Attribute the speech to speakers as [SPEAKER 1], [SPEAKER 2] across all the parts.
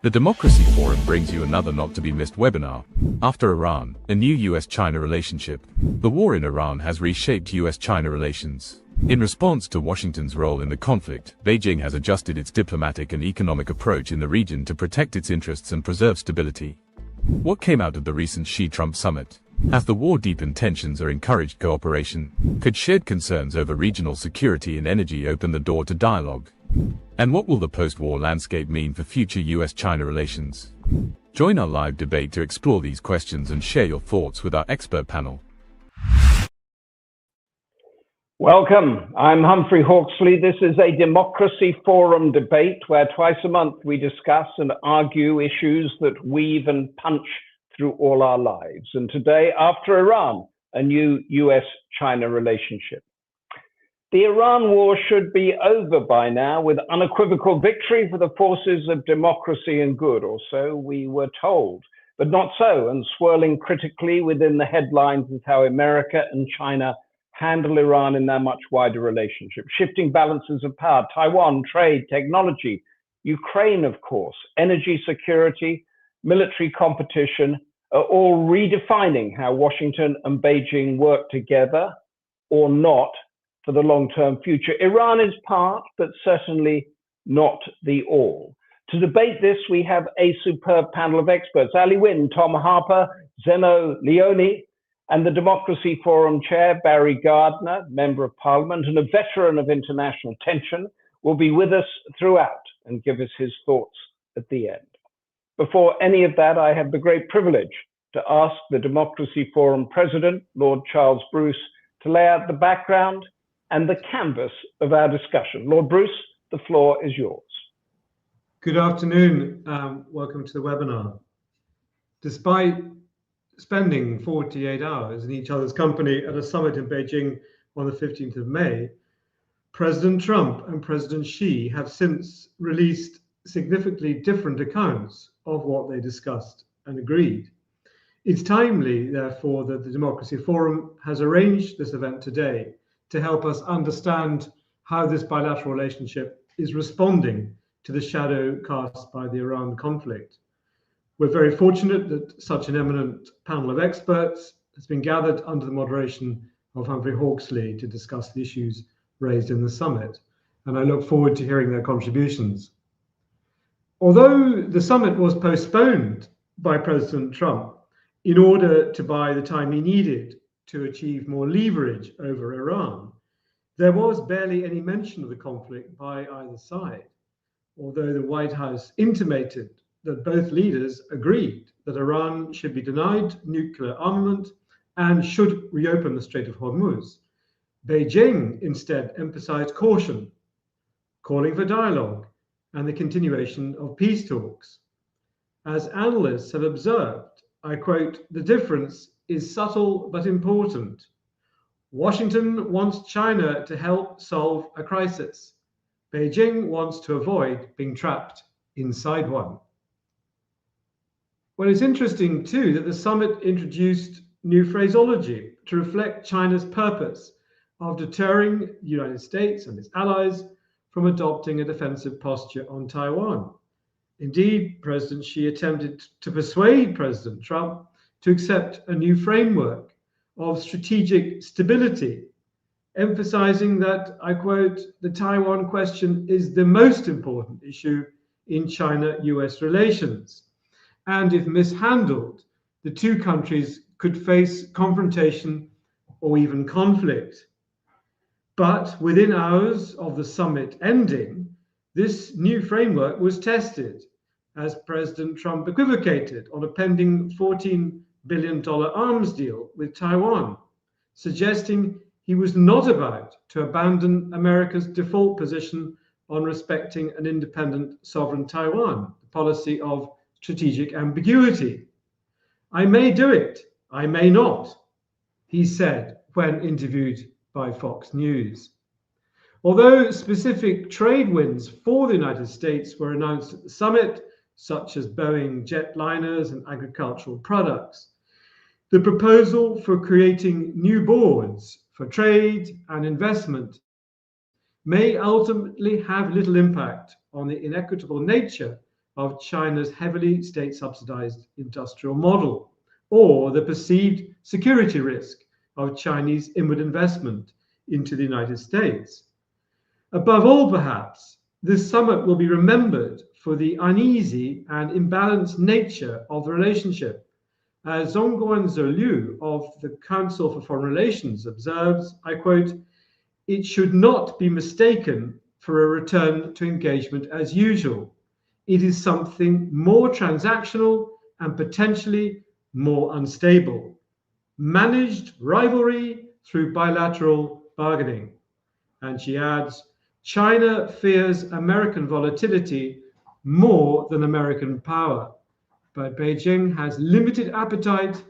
[SPEAKER 1] The Democracy Forum brings you another not-to-be-missed webinar. After Iran, a new US-China relationship. The war in Iran has reshaped US-China relations. In response to Washington's role in the conflict, Beijing has adjusted its diplomatic and economic approach in the region to protect its interests and preserve stability. What came out of the recent Xi-Trump summit? Has the war deepened tensions or encouraged cooperation? Could shared concerns over regional security and energy open the door to dialogue? And what will the post-war landscape mean for future US-China relations? Join our live debate to explore these questions and share your thoughts with our expert panel.
[SPEAKER 2] Welcome. I'm Humphrey Hawksley. This is a Democracy Forum debate where twice a month we discuss and argue issues that weave and punch through all our lives. And today, after Iran, a new US-China relationship. The Iran war should be over by now with unequivocal victory for the forces of democracy and good, or so we were told. But not so, and swirling critically within the headlines is how America and China handle Iran in their much wider relationship. Shifting balances of power, Taiwan, trade, technology, Ukraine, of course, energy security, military competition are all redefining how Washington and Beijing work together or not for the long-term future. Iran is part, but certainly not the all. To debate this, we have a superb panel of experts. Wyne, Tom Harper, Zeno, Leoni, and the Democracy Forum Chair, Barry Gardiner, Member of Parliament, and a veteran of international tension, will be with us throughout and give us his thoughts at the end. Before any of that, I have the great privilege to ask the Democracy Forum President, Lord Charles Bruce, to lay out the background and the canvas of our discussion. Lord Bruce, the floor is yours.
[SPEAKER 3] Good afternoon. Welcome to the webinar. Despite spending 48 hours in each other's company at a summit in Beijing on the 15th of May, President Trump and President Xi have since released significantly different accounts of what they discussed and agreed. It's timely, therefore, that the Democracy Forum has arranged this event today to help us understand how this bilateral relationship is responding to the shadow cast by the Iran conflict. We're very fortunate that such an eminent panel of experts has been gathered under the moderation of Humphrey Hawksley to discuss the issues raised in the summit, and I look forward to hearing their contributions. Although the summit was postponed by President Trump in order to buy the time he needed to achieve more leverage over Iran, there was barely any mention of the conflict by either side, although the White House intimated that both leaders agreed that Iran should be denied nuclear armament and should reopen the Strait of Hormuz. Beijing instead emphasized caution, calling for dialogue and the continuation of peace talks. As analysts have observed, I quote, "The difference is subtle but important. Washington wants China to help solve a crisis. Beijing wants to avoid being trapped inside one." Well, it's interesting too that the summit introduced new phraseology to reflect China's purpose of deterring the United States and its allies from adopting a defensive posture on Taiwan. Indeed, President Xi attempted to persuade President Trump to accept a new framework of strategic stability, emphasizing that, I quote, "the Taiwan question is the most important issue in China-US relations, and if mishandled, the two countries could face confrontation or even conflict." But within hours of the summit ending, this new framework was tested as President Trump equivocated on a pending $14 billion arms deal with Taiwan, suggesting he was not about to abandon America's default position on respecting an independent sovereign Taiwan, the policy of strategic ambiguity. "I may do it, I may not," he said when interviewed by Fox News. Although specific trade wins for the United States were announced at the summit, such as Boeing jetliners and agricultural products, the proposal for creating new boards for trade and investment may ultimately have little impact on the inequitable nature of China's heavily state-subsidized industrial model, or the perceived security risk of Chinese inward investment into the United States. Above all, perhaps, this summit will be remembered for the uneasy and imbalanced nature of the relationship. As Zhongguan Liu of the Council for Foreign Relations observes, I quote, "It should not be mistaken for a return to engagement as usual. It is something more transactional and potentially more unstable. Managed rivalry through bilateral bargaining." And she adds, "China fears American volatility more than American power, but Beijing has limited appetite,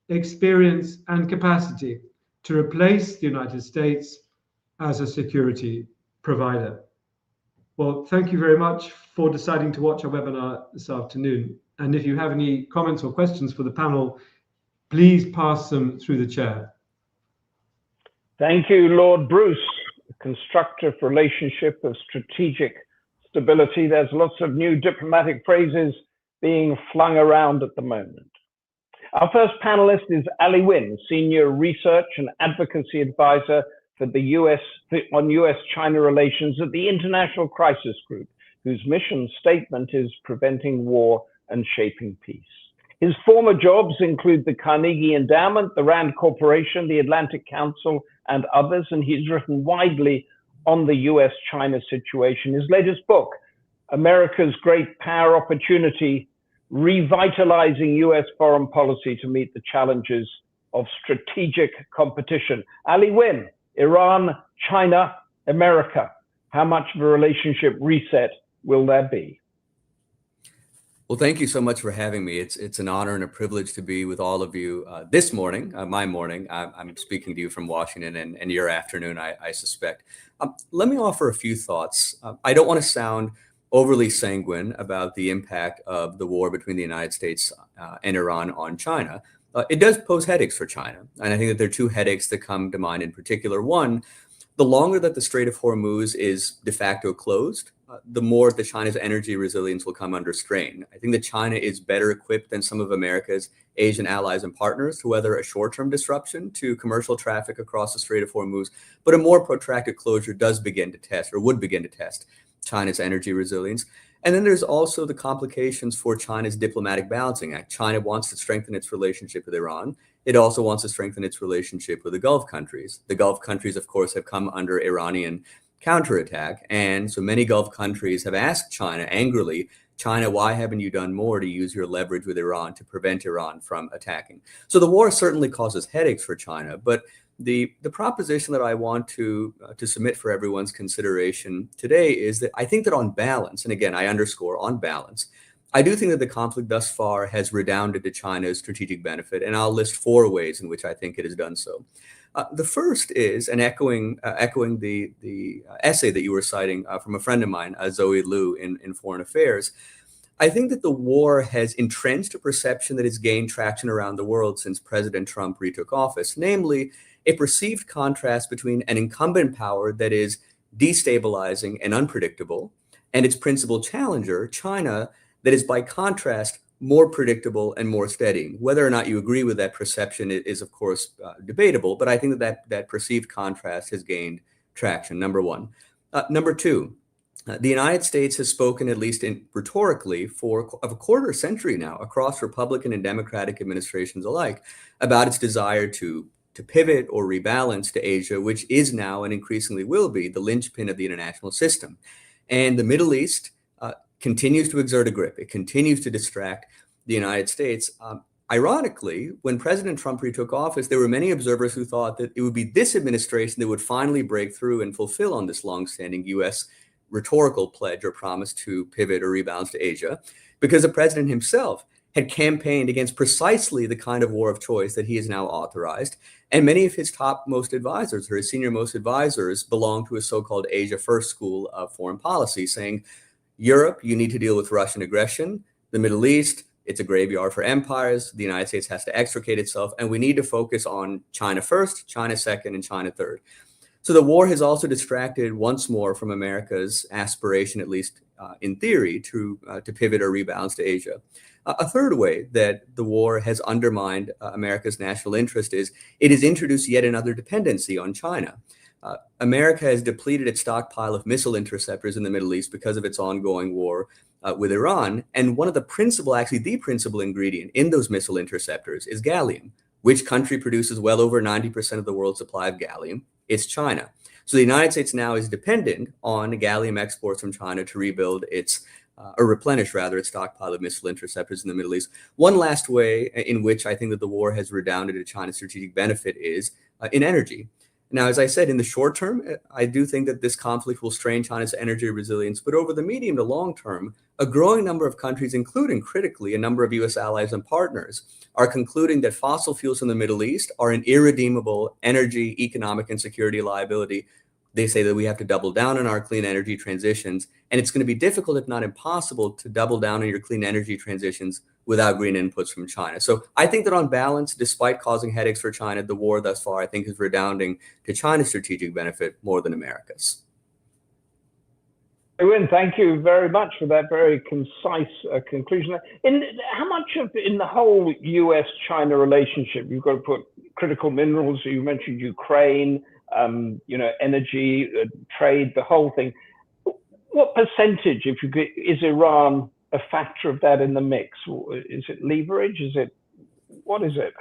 [SPEAKER 3] experience, and capacity to replace the United States as a security provider." Well, thank you very much for deciding to watch our webinar this afternoon. And if you have any comments or questions for the panel, please pass them through the chair.
[SPEAKER 2] Thank you, Lord Bruce. A constructive relationship of strategic stability. There's lots of new diplomatic phrases being flung around at the moment. Our first panelist is Ali Wyne, Senior Research and Advocacy Advisor for the on US-China relations at the International Crisis Group, whose mission statement is preventing war and shaping peace. His former jobs include the Carnegie Endowment, the Rand Corporation, the Atlantic Council, and others, and he's written widely on the US-China situation. His latest book, America's Great Power Opportunity, Revitalizing US Foreign Policy to Meet the Challenges of Strategic Competition. Ali Wyne, Iran, China, America. How much of a relationship reset will there be?
[SPEAKER 4] Well, thank you so much for having me. It's an honor and a privilege to be with all of you this morning, my morning. I'm speaking to you from Washington and your afternoon, I suspect. Let me offer a few thoughts. I don't want to sound overly sanguine about the impact of the war between the United States and Iran on China. It does pose headaches for China. And I think that there are two headaches that come to mind in particular. One, the longer that the Strait of Hormuz is de facto closed, the more that China's energy resilience will come under strain. I think that China is better equipped than some of America's Asian allies and partners to weather a short-term disruption to commercial traffic across the Strait of Hormuz, but a more protracted closure does begin to test, or would begin to test, China's energy resilience. And then there's also the complications for China's diplomatic balancing act. China wants to strengthen its relationship with Iran. It also wants to strengthen its relationship with the Gulf countries. The Gulf countries, of course, have come under Iranian counterattack. And so many Gulf countries have asked China angrily, China, why haven't you done more to use your leverage with Iran to prevent Iran from attacking? So the war certainly causes headaches for China, but the proposition that I want to submit for everyone's consideration today is that I think that on balance, and again, I underscore on balance, I do think that the conflict thus far has redounded to China's strategic benefit, and I'll list 4 ways in which I think it has done so. The first is, and echoing the essay that you were citing from a friend of mine, Zoe Liu in Foreign Affairs, I think that the war has entrenched a perception that has gained traction around the world since President Trump retook office, namely a perceived contrast between an incumbent power that is destabilizing and unpredictable, and its principal challenger, China, that is by contrast more predictable and more steady. Whether or not you agree with that perception is of course debatable, but I think that perceived contrast has gained traction, number one. Number two, the United States has spoken, at least rhetorically, of a quarter century now across Republican and Democratic administrations alike, about its desire to pivot or rebalance to Asia, which is now and increasingly will be the linchpin of the international system. And the Middle East continues to exert a grip. It continues to distract the United States. Ironically, when President Trump retook office, there were many observers who thought that it would be this administration that would finally break through and fulfill on this longstanding U.S. rhetorical pledge or promise to pivot or rebalance to Asia, because the president himself had campaigned against precisely the kind of war of choice that he has now authorized. And many of his topmost advisors, or his senior-most advisors, belong to a so-called Asia First school of foreign policy, saying, Europe, you need to deal with Russian aggression. The Middle East, it's a graveyard for empires. The United States has to extricate itself, and we need to focus on China first, China second, and China third. So the war has also distracted once more from America's aspiration, at least in theory, to pivot or rebalance to Asia. A third way that the war has undermined America's national interest is it has introduced yet another dependency on China. America has depleted its stockpile of missile interceptors in the Middle East because of its ongoing war with Iran. And one of the principal ingredient in those missile interceptors is gallium. Which country produces well over 90% of the world's supply of gallium? It's China. So the United States now is dependent on gallium exports from China to rebuild or replenish rather, its stockpile of missile interceptors in the Middle East. One last way in which I think that the war has redounded to China's strategic benefit is in energy. Now, as I said, in the short term, I do think that this conflict will strain China's energy resilience, but over the medium to long term, a growing number of countries, including critically a number of US allies and partners, are concluding that fossil fuels in the Middle East are an irredeemable energy, economic, and security liability. They say that we have to double down on our clean energy transitions, and it's going to be difficult, if not impossible, to double down on your clean energy transitions without green inputs from China. So I think that on balance, despite causing headaches for China, the war thus far, I think, is redounding to China's strategic benefit more than America's.
[SPEAKER 2] Wyne, thank you very much for that very concise conclusion. How much in the whole US-China relationship, you've got to put critical minerals, you mentioned Ukraine, energy, trade, the whole thing. What percentage, is Iran a factor of that in the mix? Is it leverage? What is it?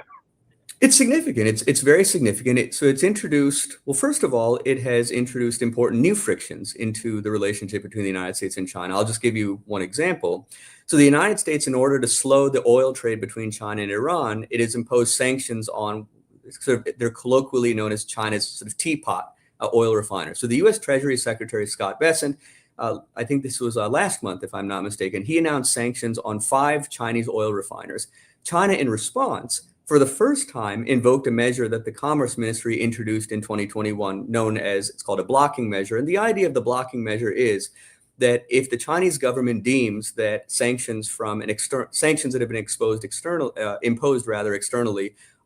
[SPEAKER 4] It's significant. It's very significant. So it's introduced, well, first of all, it has introduced important new frictions into the relationship between the United States and China. I'll just give you one example. So the United States, in order to slow the oil trade between China and Iran, it has imposed sanctions on, they're colloquially known as China's sort of teapot oil refiners. So the U.S. Treasury Secretary Scott Bessent, I think this was last month, if I'm not mistaken, he announced sanctions on 5 Chinese oil refiners. China, in response, for the first time, invoked a measure that the Commerce Ministry introduced in 2021, known as, it's called a blocking measure. And the idea of the blocking measure is that if the Chinese government deems that sanctions that have been imposed externally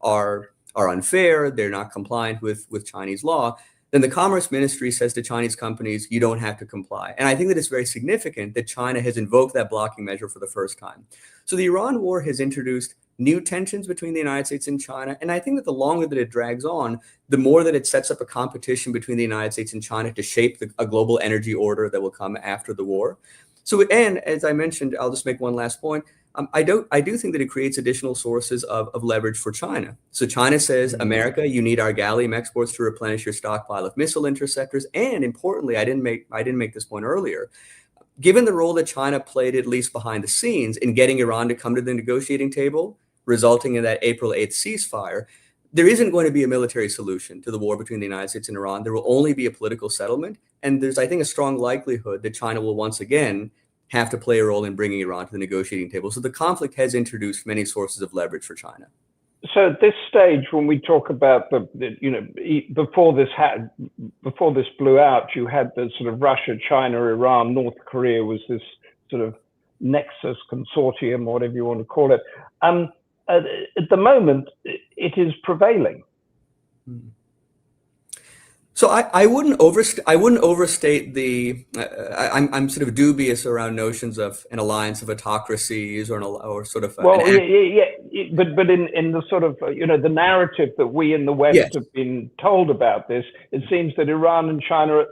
[SPEAKER 4] are unfair, they're not compliant with Chinese law, then the Commerce Ministry says to Chinese companies, you don't have to comply. And I think that it's very significant that China has invoked that blocking measure for the first time. So the Iran war has introduced new tensions between the United States and China. And I think that the longer that it drags on, the more that it sets up a competition between the United States and China to shape a global energy order that will come after the war. So, and as I mentioned, I'll just make one last point. I do think that it creates additional sources of leverage for China. So China says, America, you need our gallium exports to replenish your stockpile of missile interceptors. And importantly, I didn't make this point earlier. Given the role that China played, at least behind the scenes, in getting Iran to come to the negotiating table, resulting in that April 8th ceasefire, there isn't going to be a military solution to the war between the United States and Iran. There will only be a political settlement. And there's, I think, a strong likelihood that China will once again have to play a role in bringing Iran to the negotiating table. So the conflict has introduced many sources of leverage for China.
[SPEAKER 2] So at this stage, when we talk about before this blew out, you had the sort of Russia, China, Iran, North Korea was this sort of nexus consortium, whatever you want to call it. At the moment, it is prevailing.
[SPEAKER 4] So I wouldn't overstate the. I'm sort of dubious around notions of an alliance of autocracies or sort of.
[SPEAKER 2] But in the sort of the narrative that we in the West have been told about this, it seems that Iran and China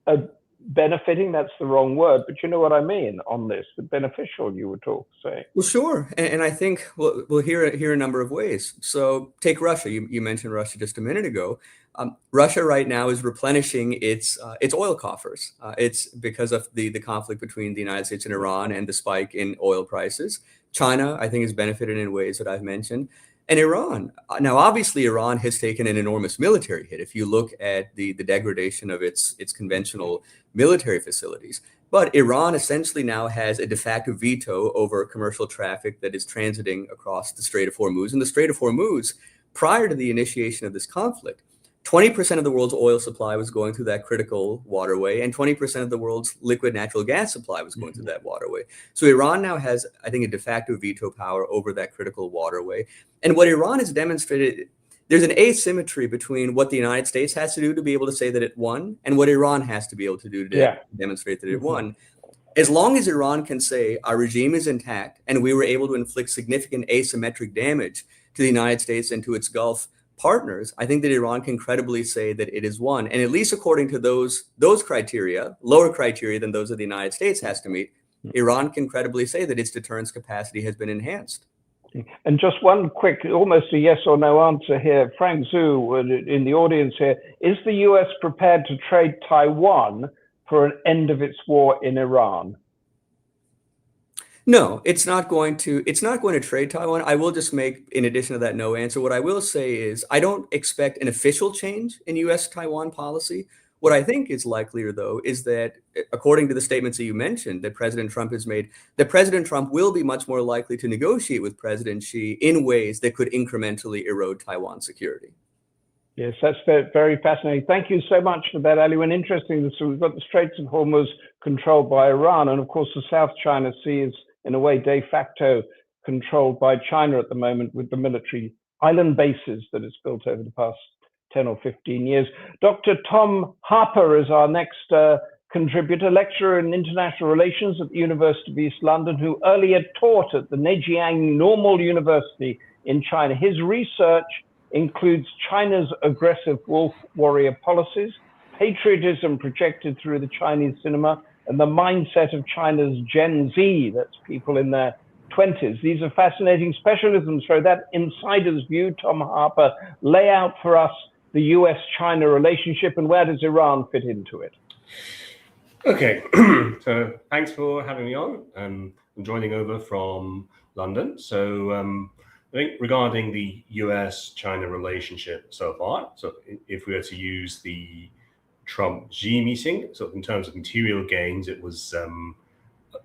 [SPEAKER 2] are benefiting. That's the wrong word, but you know what I mean on this. The beneficial, you were saying.
[SPEAKER 4] Well, sure, and I think we'll hear a number of ways. So take Russia. You mentioned Russia just a minute ago. Russia right now is replenishing its oil coffers. It's because of the conflict between the United States and Iran and the spike in oil prices. China, I think, has benefited in ways that I've mentioned. And Iran. Now, obviously, Iran has taken an enormous military hit. If you look at the degradation of its conventional military facilities. But Iran essentially now has a de facto veto over commercial traffic that is transiting across the Strait of Hormuz. And the Strait of Hormuz, prior to the initiation of this conflict, 20% of the world's oil supply was going through that critical waterway, and 20% of the world's liquid natural gas supply was going through that waterway. So Iran now has, I think, a de facto veto power over that critical waterway. And what Iran has demonstrated, there's an asymmetry between what the United States has to do to be able to say that it won and what Iran has to be able to do to demonstrate that it won. As long as Iran can say our regime is intact and we were able to inflict significant asymmetric damage to the United States and to its Gulf partners, I think that Iran can credibly say that it is won. And at least according to those criteria, lower criteria than those of the United States has to meet, Iran can credibly say that its deterrence capacity has been enhanced.
[SPEAKER 2] And just one quick, almost a yes or no answer here. Frank Zhu, in the audience here, is the US prepared to trade Taiwan for an end of its war in Iran?
[SPEAKER 4] No, it's not going to trade Taiwan. I will just make, in addition to that, no answer. What I will say is I don't expect an official change in US Taiwan policy. What I think is likelier, though, is that according to the statements that you mentioned that President Trump has made, that President Trump will be much more likely to negotiate with President Xi in ways that could incrementally erode Taiwan's security.
[SPEAKER 2] Yes, that's very fascinating. Thank you so much for that, Ali. And interesting, so we've got the Straits of Hormuz controlled by Iran, and of course the South China Sea is in a way de facto controlled by China at the moment with the military island bases that it's built over the past 10 or 15 years. Dr. Tom Harper is our next contributor, lecturer in international relations at the University of East London, who earlier taught at the Zhejiang Normal University in China. His research includes China's aggressive wolf warrior policies, patriotism projected through the Chinese cinema, and the mindset of China's Gen Z, that's people in their 20s. These are fascinating specialisms. So that insider's view, Tom Harper, lay out for us the US-China relationship and where does Iran fit into it?
[SPEAKER 5] Okay, so thanks for having me on. I'm joining over from London. So I think regarding the US-China relationship so far, so if we were to use the Trump-Xi meeting, so in terms of material gains, it was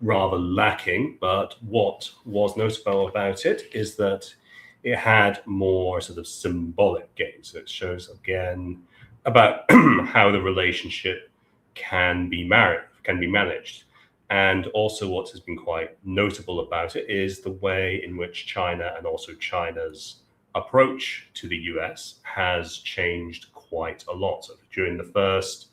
[SPEAKER 5] rather lacking. But what was notable about it is that it had more sort of symbolic gains. So it shows again about how the relationship can be managed. And also what has been quite notable about it is the way in which China and also China's approach to the US has changed quite a lot. So during the first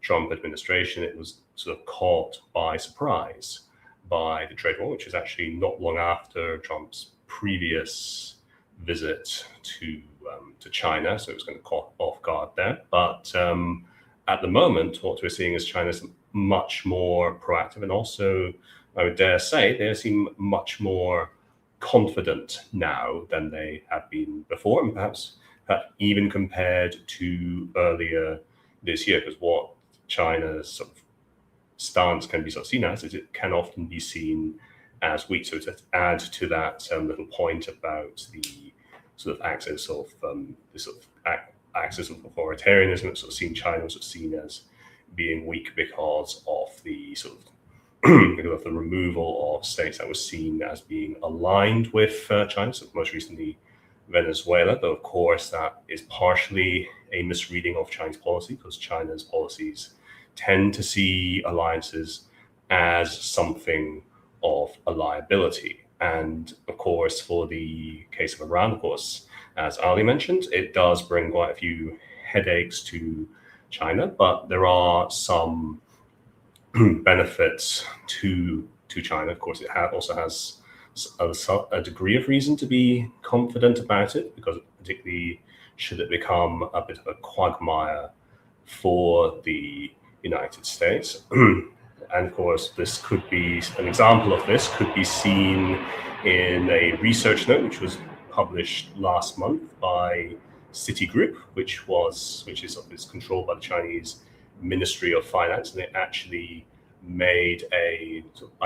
[SPEAKER 5] Trump administration, it was sort of caught by surprise by the trade war, which is actually not long after Trump's previous visit to China. So it was kind of caught off guard there. But at the moment, what we're seeing is China's much more proactive, and also, I would dare say, they seem much more confident now than they have been before, and perhaps even compared to earlier this year, because what China's sort of stance can be sort of seen as is it can often be seen as weak. So to add to that little point about the sort of axis of axis of authoritarianism, it's sort of seen China sort of seen as being weak because of the sort of because of the removal of states that was seen as being aligned with China. So most recently, Venezuela, though of course that is partially a misreading of Chinese policy, because China's policies tend to see alliances as something of a liability. And of course, for the case of Iran, of course, as Ali mentioned, it does bring quite a few headaches to China, but there are some benefits to China. Of course, it also has a degree of reason to be confident about it, because particularly should it become a bit of a quagmire for the United States. And of course, this could be an example of this could be seen in a research note which was published last month by Citigroup, which is controlled by the Chinese Ministry of Finance, and it actually made a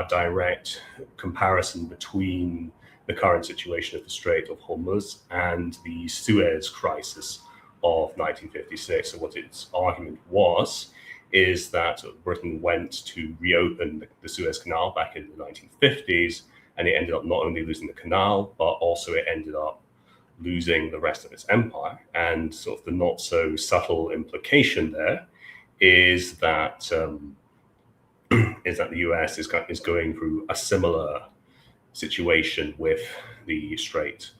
[SPEAKER 5] direct comparison between the current situation of the Strait of Hormuz and the Suez Crisis of 1956. So what its argument is that Britain went to reopen the Suez Canal back in the 1950s, and it ended up not only losing the canal, but also it ended up losing the rest of its empire. And sort of the not so subtle implication there is that the US is going through a similar situation with the Strait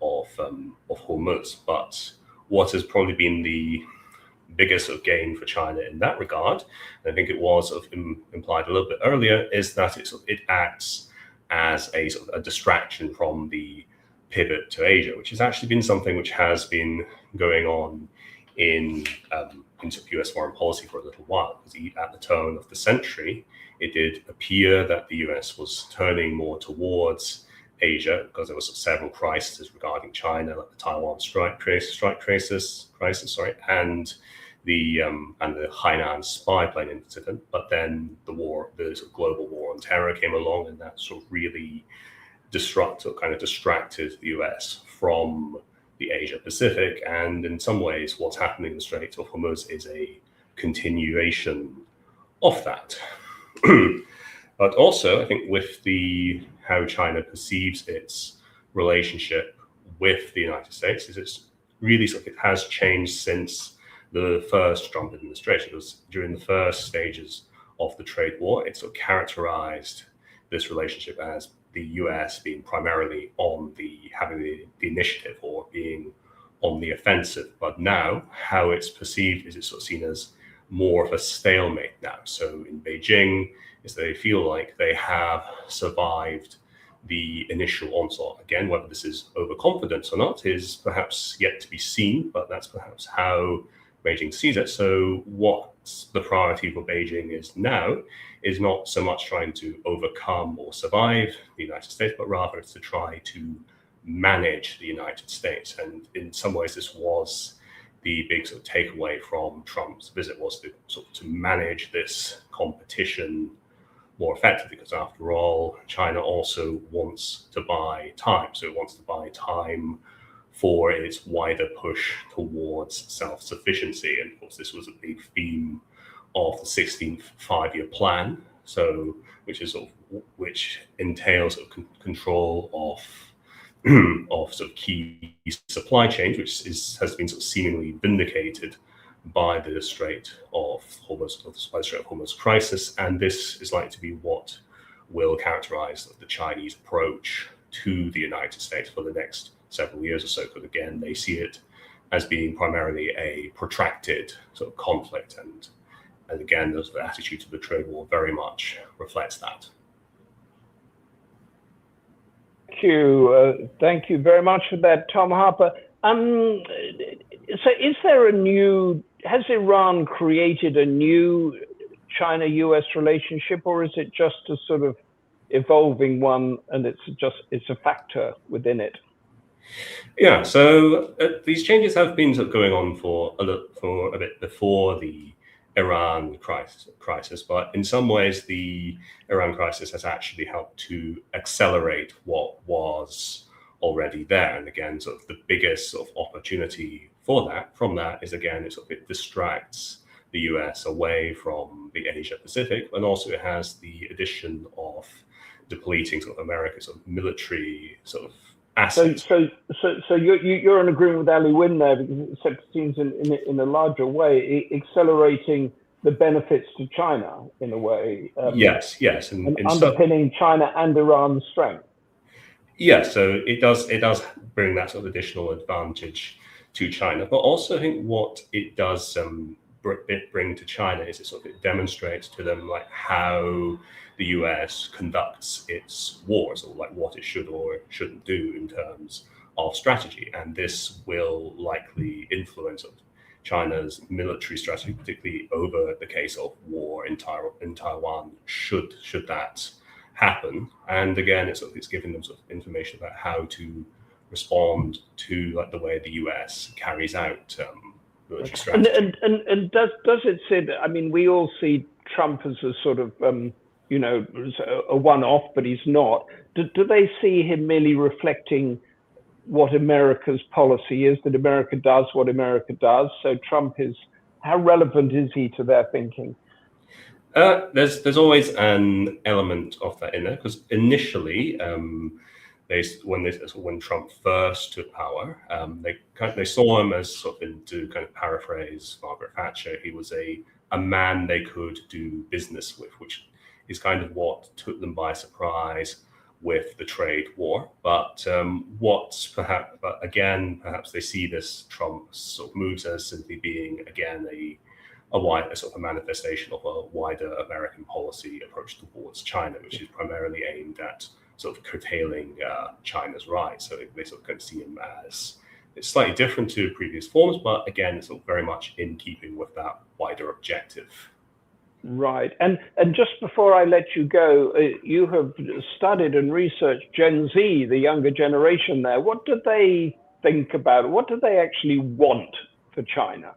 [SPEAKER 5] Hormuz. But what has probably been the biggest sort of gain for China in that regard, and I think it was sort of implied a little bit earlier, is that it acts as a sort of a distraction from the pivot to Asia, which has actually been something which has been going on in US foreign policy for a little while. Because at the turn of the century, it did appear that the US was turning more towards Asia because there was several crises regarding China, like the Taiwan crisis, and the Hainan spy plane incident. But then the sort of global war on terror came along, and that sort of really distracted the US from the Asia Pacific. And in some ways, what's happening in the Strait of Hormuz is a continuation of that. But also, I think with how China perceives its relationship with the United States, it has changed since the first Trump administration. Because during the first stages of the trade war, it sort of characterized this relationship as the US being primarily having the initiative or being on the offensive. But now, how it's perceived is it's sort of seen as more of a stalemate now. So in Beijing, is they feel like they have survived the initial onslaught. Again, whether this is overconfidence or not is perhaps yet to be seen, but that's perhaps how Beijing sees it. So what the priority for Beijing is now is not so much trying to overcome or survive the United States, but rather it's to try to manage the United States. And in some ways, this was the big sort of takeaway from Trump's visit, was to manage this competition more effectively, because after all, China also wants to buy time. So it wants to buy time for its wider push towards self-sufficiency. And of course, this was a big theme of the 16th five-year plan, which entails control of sort of key supply chains, which has been sort of seemingly vindicated by the Strait of Hormuz crisis. And this is likely to be what will characterize the Chinese approach to the United States for the next several years or so, because again, they see it as being primarily a protracted sort of conflict. And again, the attitude to the trade war very much reflects that.
[SPEAKER 2] Thank you very much for that, Tom Harper. So has Iran created a new China-US relationship, or is it just a sort of evolving one and it's a factor within it?
[SPEAKER 5] Yeah, so these changes have been sort of going on for a bit before the Iran crisis, but in some ways the Iran crisis has actually helped to accelerate what was already there. And again, sort of the biggest sort of opportunity from that is, again, it distracts the US away from the Asia Pacific, and also it has the addition of depleting sort of America's sort of military sort of assets.
[SPEAKER 2] So you're in agreement with Ali Wyne there, because it seems in a larger way accelerating the benefits to China in a way.
[SPEAKER 5] Yes,
[SPEAKER 2] and underpinning China and Iran's strength.
[SPEAKER 5] Yes, so it does bring that sort of additional advantage to China, but also I think what it does bring to China is it demonstrates to them like how the US conducts its wars, or like what it should or shouldn't do in terms of strategy. And this will likely influence China's military strategy, particularly over the case of war in Taiwan, should that happen. And again, it's giving them sort of information about how to respond to like the way the US carries out military strategy.
[SPEAKER 2] And does it say that? I mean, we all see Trump as a sort of a one-off, but he's not. Do they see him merely reflecting what America's policy is, that America does what America does? So how relevant is he to their thinking?
[SPEAKER 5] There's always an element of that in there, because initially, when Trump first took power, they saw him as to kind of paraphrase Margaret Thatcher, he was a man they could do business with, which is kind of what took them by surprise with the trade war. But perhaps they see this Trump sort of moves as simply being, again, a sort of a manifestation of a wider American policy approach towards China, which is primarily aimed at sort of curtailing China's rights. So they sort of kind of see him as, it's slightly different to previous forms, but again, it's sort of very much in keeping with that wider objective.
[SPEAKER 2] Right. And just before I let you go, you have studied and researched Gen Z, the younger generation there. What do they think about it? What do they actually want for China?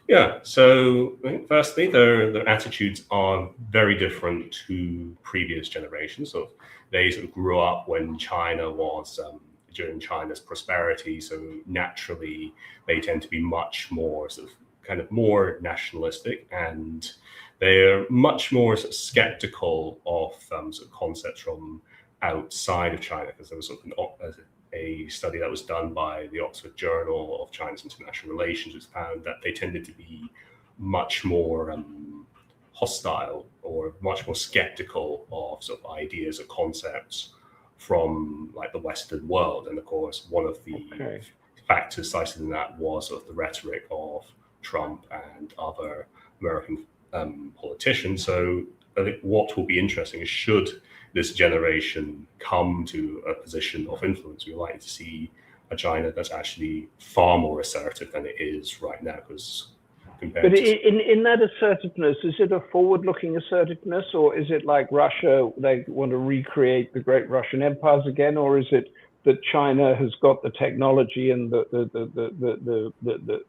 [SPEAKER 5] Yeah, so I think firstly, their attitudes are very different to previous generations. So they sort of grew up when China was during China's prosperity. So naturally, they tend to be much more sort of kind of more nationalistic, and they're much more sort of skeptical of sort of concepts from outside of China, because there was sort of a study that was done by the Oxford Journal of China's International Relations, which found that they tended to be much more hostile or much more skeptical of sort of ideas or concepts from like the Western world. And of course, one of the factors cited in that was sort of the rhetoric of Trump and other American politicians. So I think what will be interesting is, should this generation come to a position of influence, we're likely to see a China that's actually far more assertive than it is right now. Because compared
[SPEAKER 2] in that assertiveness, is it a forward-looking assertiveness, or is it like Russia, they want to recreate the great Russian empires again, or is it that China has got the technology and the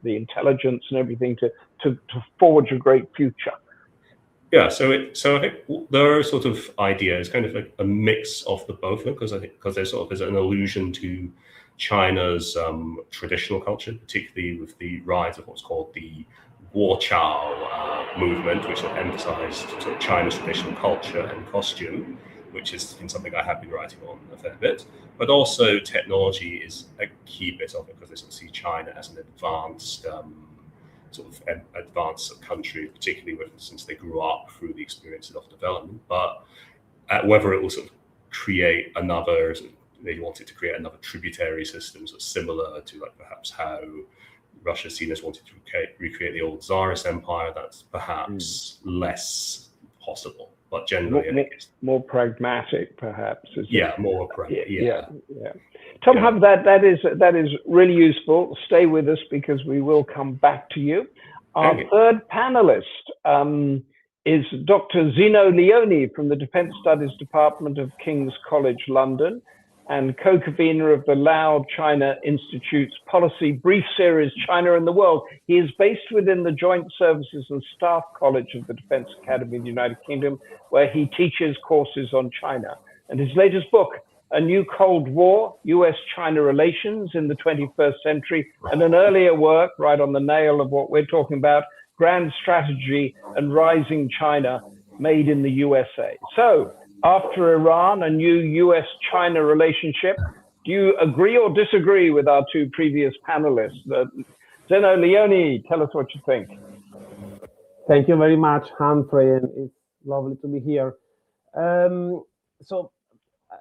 [SPEAKER 2] intelligence and everything to forge a great future?
[SPEAKER 5] Yeah, so I think there are sort of ideas, kind of like a mix of the both, because I think there's sort of is an allusion to China's traditional culture, particularly with the rise of what's called the Guoqiao movement, which emphasized sort of China's traditional culture and costume, which has been something I have been writing on a fair bit. But also technology is a key bit of it, because they sort of see China as an advanced country, particularly since they grew up through the experiences of development. But whether it will sort of create another, they wanted to create another tributary system sort of similar to like perhaps how Russia's seen as wanted to recreate the old Tsarist empire, that's perhaps less possible. But generally,
[SPEAKER 2] more pragmatic, perhaps.
[SPEAKER 5] More pragmatic. Yeah.
[SPEAKER 2] Tom, that is really useful. Stay with us, because we will come back to you. Our third panelist is Dr. Zeno Leoni from the Defence Studies Department of King's College London, and co-convener of the Lao China Institute's policy brief series, China and the World. He is based within the Joint Services and Staff College of the Defence Academy of the United Kingdom, where he teaches courses on China. And his latest book, A New Cold War, US-China Relations in the 21st Century, and an earlier work, right on the nail of what we're talking about, Grand Strategy and Rising China, Made in the USA. So, after Iran, a new US-China relationship, do you agree or disagree with our two previous panelists? Zeno Leoni, tell us what you think.
[SPEAKER 6] Thank you very much, Humphrey, and it's lovely to be here. So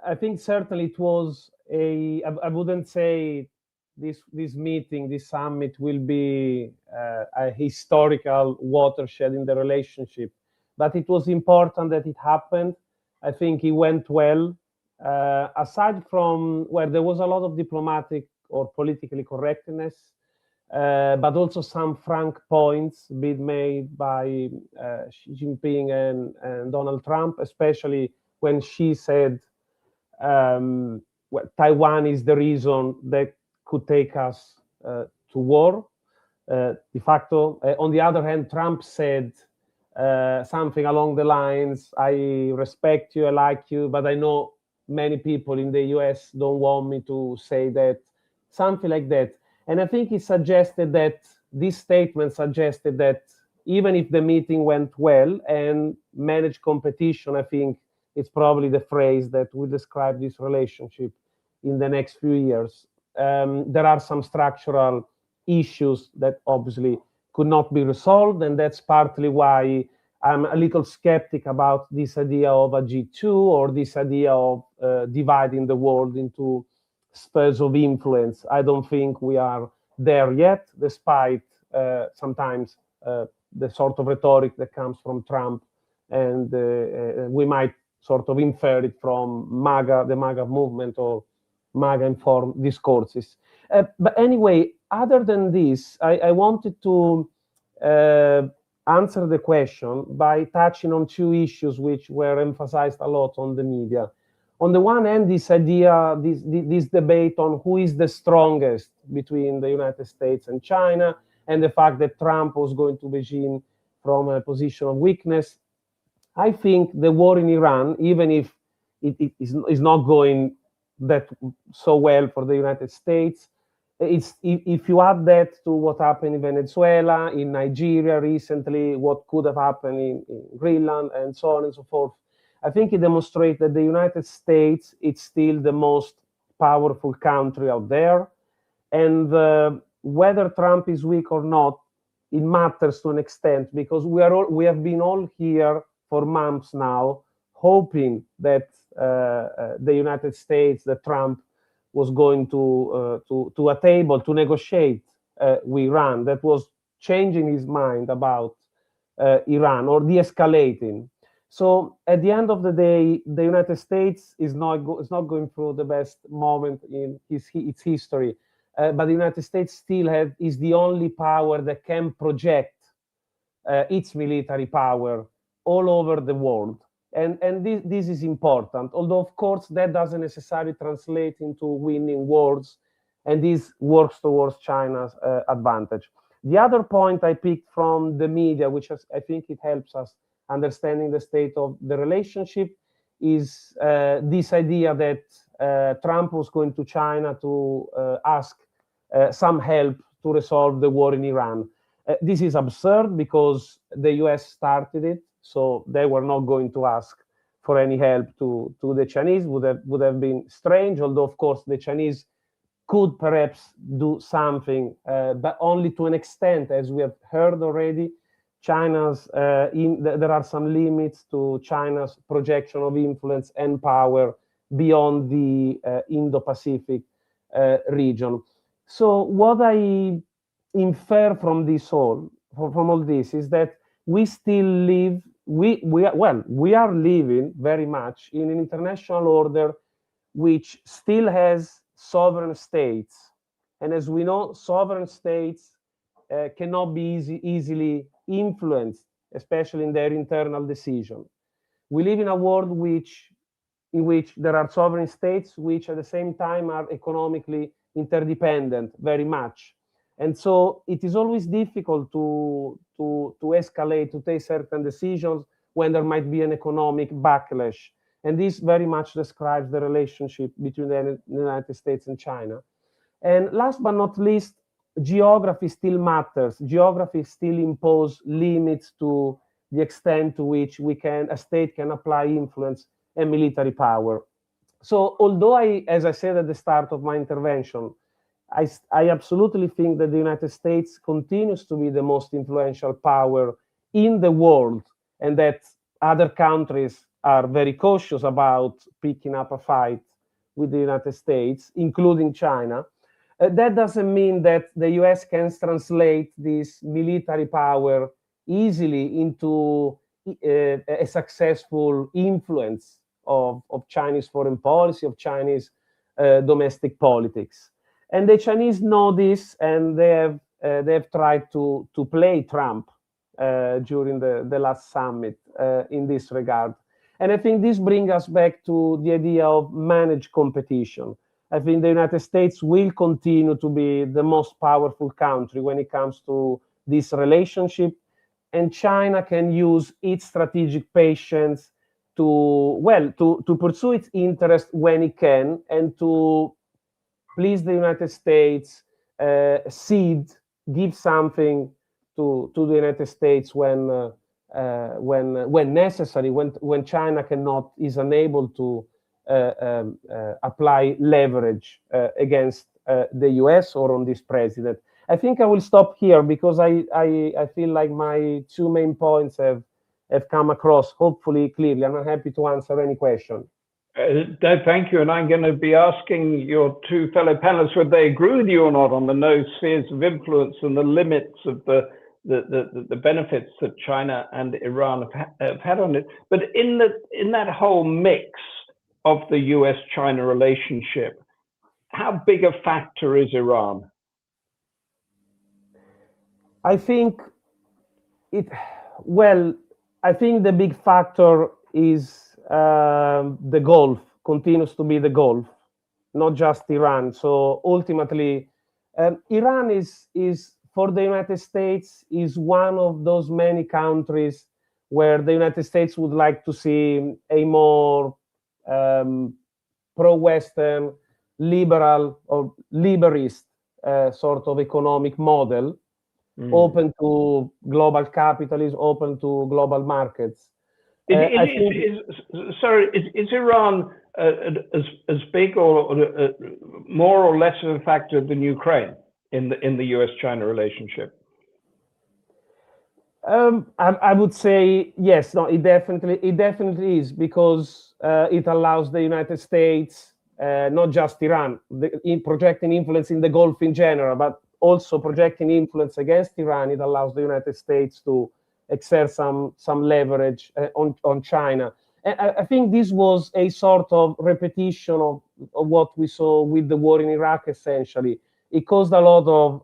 [SPEAKER 6] I think certainly it was I wouldn't say this meeting, this summit will be a historical watershed in the relationship, but it was important that it happened. I think it went well, aside from where there was a lot of diplomatic or politically correctness, but also some frank points being made by Xi Jinping and Donald Trump, especially when Xi said Taiwan is the reason that could take us to war, de facto. On the other hand, Trump said something along the lines, I respect you, I like you, but I know many people in the US don't want me to say that, something like that. And I think he suggested that, this statement suggested that even if the meeting went well and managed competition, I think it's probably the phrase that will describe this relationship in the next few years. There are some structural issues that obviously could not be resolved, and that's partly why I'm a little skeptic about this idea of a G2 or this idea of dividing the world into spheres of influence. I don't think we are there yet, despite sometimes the sort of rhetoric that comes from Trump, and we might sort of infer it from MAGA, the MAGA movement, or MAGA-informed discourses. But anyway, other than this, I wanted to answer the question by touching on two issues which were emphasized a lot on the media. On the one hand, this idea, this debate on who is the strongest between the United States and China, and the fact that Trump was going to Beijing from a position of weakness. I think the war in Iran, even if it is not going that so well for the United States, if you add that to what happened in Venezuela, in Nigeria recently, what could have happened in Greenland, and so on and so forth, I think it demonstrates that the United States is still the most powerful country out there. And whether Trump is weak or not, it matters to an extent, because we have been all here for months now, hoping that the United States, that Trump was going to a table to negotiate with Iran, that was changing his mind about Iran or de-escalating. So at the end of the day, the United States is not going through the best moment in its history, but the United States still is the only power that can project its military power all over the world. And this is important, although of course that doesn't necessarily translate into winning wars, and this works towards China's advantage. The other point I picked from the media, which I think it helps us understanding the state of the relationship, is this idea that Trump was going to China to ask some help to resolve the war in Iran. This is absurd because the US started it, so they were not going to ask for any help to the Chinese. Would have been strange, although of course the Chinese could perhaps do something, but only to an extent, as we have heard already. There are some limits to China's projection of influence and power beyond the Indo-Pacific region. So what I infer from all this is that we still live, we are living very much in an international order which still has sovereign states. And as we know, sovereign states cannot be easily influenced, especially in their internal decision. We live in a world in which there are sovereign states which at the same time are economically interdependent very much. And so it is always difficult to escalate, to take certain decisions when there might be an economic backlash. And this very much describes the relationship between the United States and China. And last but not least, geography still matters. Geography still imposes limits to the extent to which a state can apply influence and military power. So although as I said at the start of my intervention, I absolutely think that the United States continues to be the most influential power in the world, and that other countries are very cautious about picking up a fight with the United States, including China. That doesn't mean that the US can translate this military power easily into a successful influence of Chinese foreign policy, of Chinese domestic politics. And the Chinese know this, and they have tried to play Trump during the last summit in this regard. And I think this brings us back to the idea of managed competition. I think the United States will continue to be the most powerful country when it comes to this relationship, and China can use its strategic patience to pursue its interest when it can, and to please the United States, give something to the United States when necessary, when China is unable to apply leverage against the US or on this president. I think I will stop here because I feel like my two main points have have come across, hopefully clearly. I'm happy to answer any question.
[SPEAKER 2] Dave, thank you. And I'm going to be asking your two fellow panelists whether they agree with you or not on the no spheres of influence and the limits of the benefits that China and Iran have had on it. But in that whole mix of the US-China relationship, how big a factor is Iran?
[SPEAKER 6] I think I think the big factor is the Gulf, continues to be the Gulf, not just Iran. So ultimately, Iran is for the United States is one of those many countries where the United States would like to see a more pro-Western, liberal or liberist sort of economic model, open to global capitalism, open to global markets.
[SPEAKER 2] Is Iran as big or more or less of a factor than Ukraine in the US-China relationship?
[SPEAKER 6] I would say yes. No, it definitely is, because it allows the United States, not just Iran, in projecting influence in the Gulf in general, but also projecting influence against Iran. It allows the United States to exert some leverage on China. And I think this was a sort of repetition of what we saw with the war in Iraq. Essentially, it caused a lot of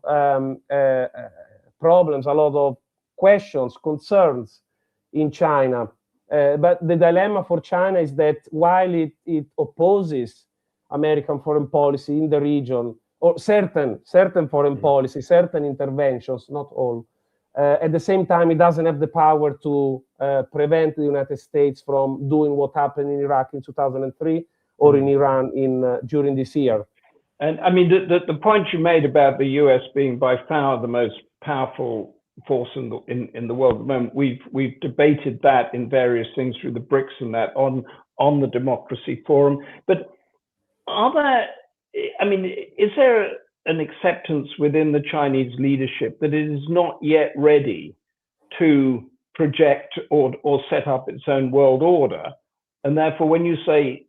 [SPEAKER 6] problems, a lot of questions, concerns in China. But the dilemma for China is that while it opposes American foreign policy in the region, or certain foreign policy, certain interventions, not all, at the same time, it doesn't have the power to prevent the United States from doing what happened in Iraq in 2003 or in Iran during this year.
[SPEAKER 2] And I mean, the point you made about the US being by far the most powerful force in the world at the moment, we've debated that in various things through the BRICS and that on the Democracy Forum. But is there an acceptance within the Chinese leadership that it is not yet ready to project or set up its own world order? And therefore, when you say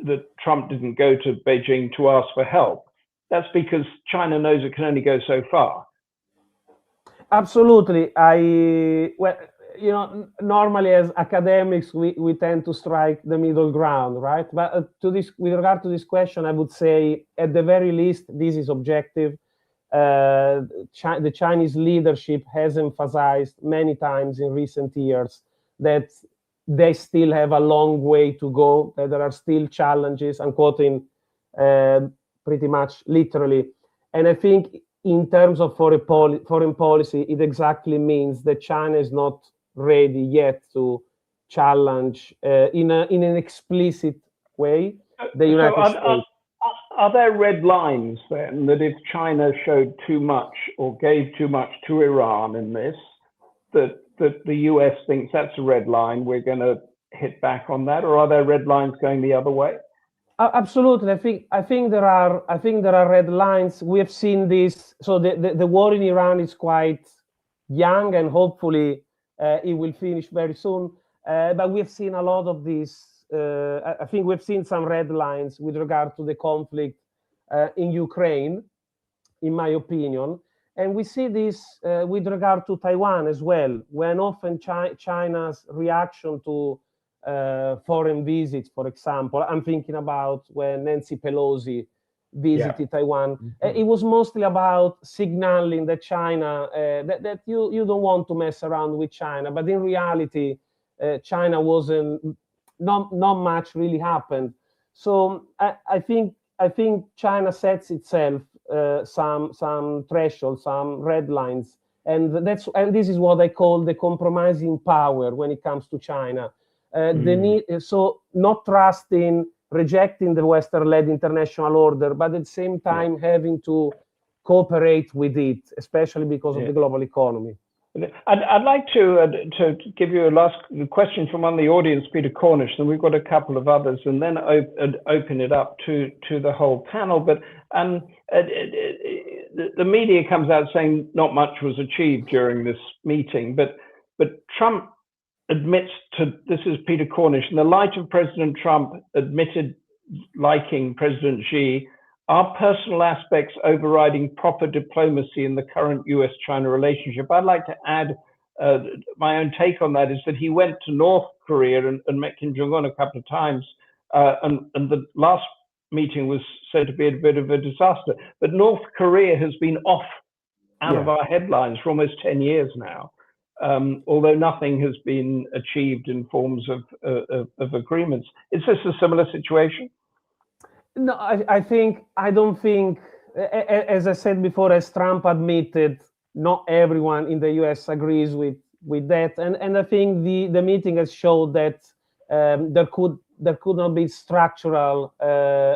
[SPEAKER 2] that Trump didn't go to Beijing to ask for help, that's because China knows it can only go so far.
[SPEAKER 6] Absolutely. Normally as academics, we tend to strike the middle ground, right? But with regard to this question, I would say at the very least, this is objective. The Chinese leadership has emphasized many times in recent years that they still have a long way to go, that there are still challenges. I'm quoting pretty much literally. And I think in terms of foreign policy, it exactly means that China is not ready yet to challenge in an explicit way the United States.
[SPEAKER 2] Are there red lines then that if China showed too much or gave too much to Iran in this, that the US thinks that's a red line, we're going to hit back on that? Or are there red lines going the other way?
[SPEAKER 6] Absolutely. I think there are red lines. We have seen this. So the war in Iran is quite young, and hopefully it will finish very soon. But we have seen a lot of this. I think we've seen some red lines with regard to the conflict in Ukraine, in my opinion. And we see this with regard to Taiwan as well, when often China's reaction to foreign visits, for example, I'm thinking about when Nancy Pelosi visited Taiwan. It was mostly about signaling that China, that you don't want to mess around with China. But in reality, China wasn't, not much really happened. So I think China sets itself some thresholds, some red lines, and this is what I call the compromising power when it comes to China. So not trusting, rejecting the Western-led international order, but at the same time having to cooperate with it, especially because of the global economy.
[SPEAKER 2] I'd like to give you a last question from one of the audience, Peter Cornish, and we've got a couple of others, and then open it up to the whole panel. But the media comes out saying not much was achieved during this meeting, but Trump admits to, this is Peter Cornish, in the light of President Trump admitted liking President Xi, are personal aspects overriding proper diplomacy in the current US-China relationship? I'd like to add my own take on that, is that he went to North Korea and met Kim Jong-un a couple of times, and the last meeting was said to be a bit of a disaster. But North Korea has been out of our headlines for almost 10 years now, although nothing has been achieved in forms of agreements. Is this a similar situation?
[SPEAKER 6] No, I don't think, as I said before, as Trump admitted, not everyone in the US agrees with that. And I think the meeting has showed that there could not be structural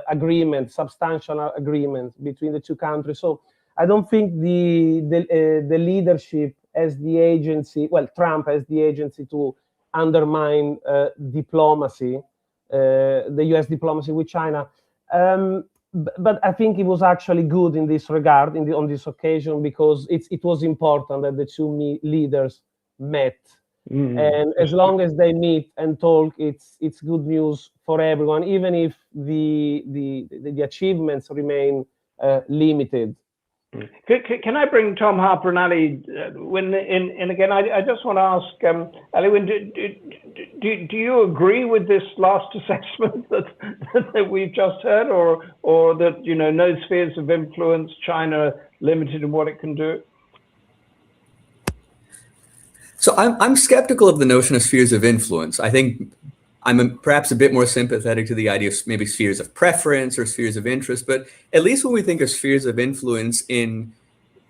[SPEAKER 6] agreement, substantial agreement between the two countries. So I don't think the leadership as the agency, well, Trump as the agency to undermine diplomacy, the US diplomacy with China. But I think it was actually good in this regard, on this occasion, because it was important that the two leaders met. And as long as they meet and talk, it's good news for everyone, even if the achievements remain limited.
[SPEAKER 2] Can I bring Tom Harper and Ali in again? I just want to ask Ali, do you agree with this last assessment that we've just heard, or that no spheres of influence, China limited in what it can do?
[SPEAKER 4] So I'm skeptical of the notion of spheres of influence. I think I'm perhaps a bit more sympathetic to the idea of maybe spheres of preference or spheres of interest, but at least when we think of spheres of influence in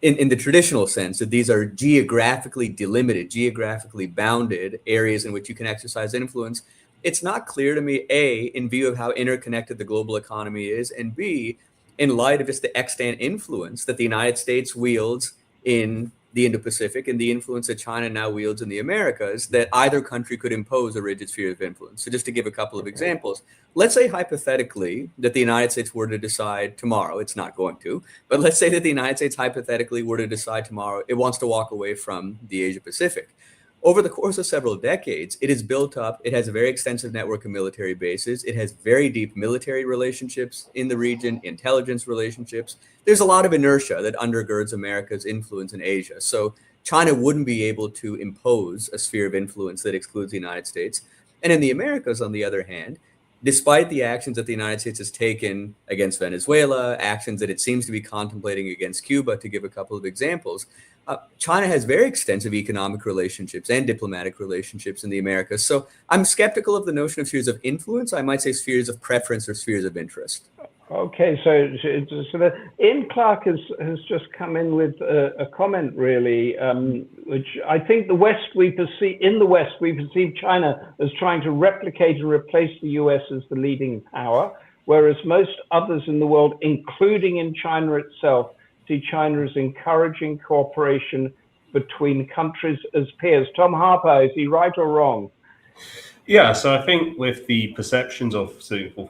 [SPEAKER 4] the traditional sense, that these are geographically delimited, geographically bounded areas in which you can exercise influence, it's not clear to me, A, in view of how interconnected the global economy is, and B, in light of just the extant influence that the United States wields in the Indo-Pacific and the influence that China now wields in the Americas, that either country could impose a rigid sphere of influence. So just to give a couple of examples, let's say hypothetically that the United States were to decide tomorrow, it's not going to, but let's say that the United States hypothetically were to decide tomorrow it wants to walk away from the Asia-Pacific. Over the course of several decades, it has built up, it has a very extensive network of military bases, it has very deep military relationships in the region, intelligence relationships. There's a lot of inertia that undergirds America's influence in Asia. So China wouldn't be able to impose a sphere of influence that excludes the United States. And in the Americas, on the other hand, despite the actions that the United States has taken against Venezuela, actions that it seems to be contemplating against Cuba, to give a couple of examples, China has very extensive economic relationships and diplomatic relationships in the Americas. So I'm skeptical of the notion of spheres of influence. I might say spheres of preference or spheres of interest.
[SPEAKER 2] Okay, so Ian Clark has just come in with a comment, really, which I think in the West we perceive China as trying to replicate and replace the US as the leading power, whereas most others in the world, including in China itself, see China as encouraging cooperation between countries as peers. Tom Harper, is he right or wrong?
[SPEAKER 5] Yeah, so I think with the perceptions of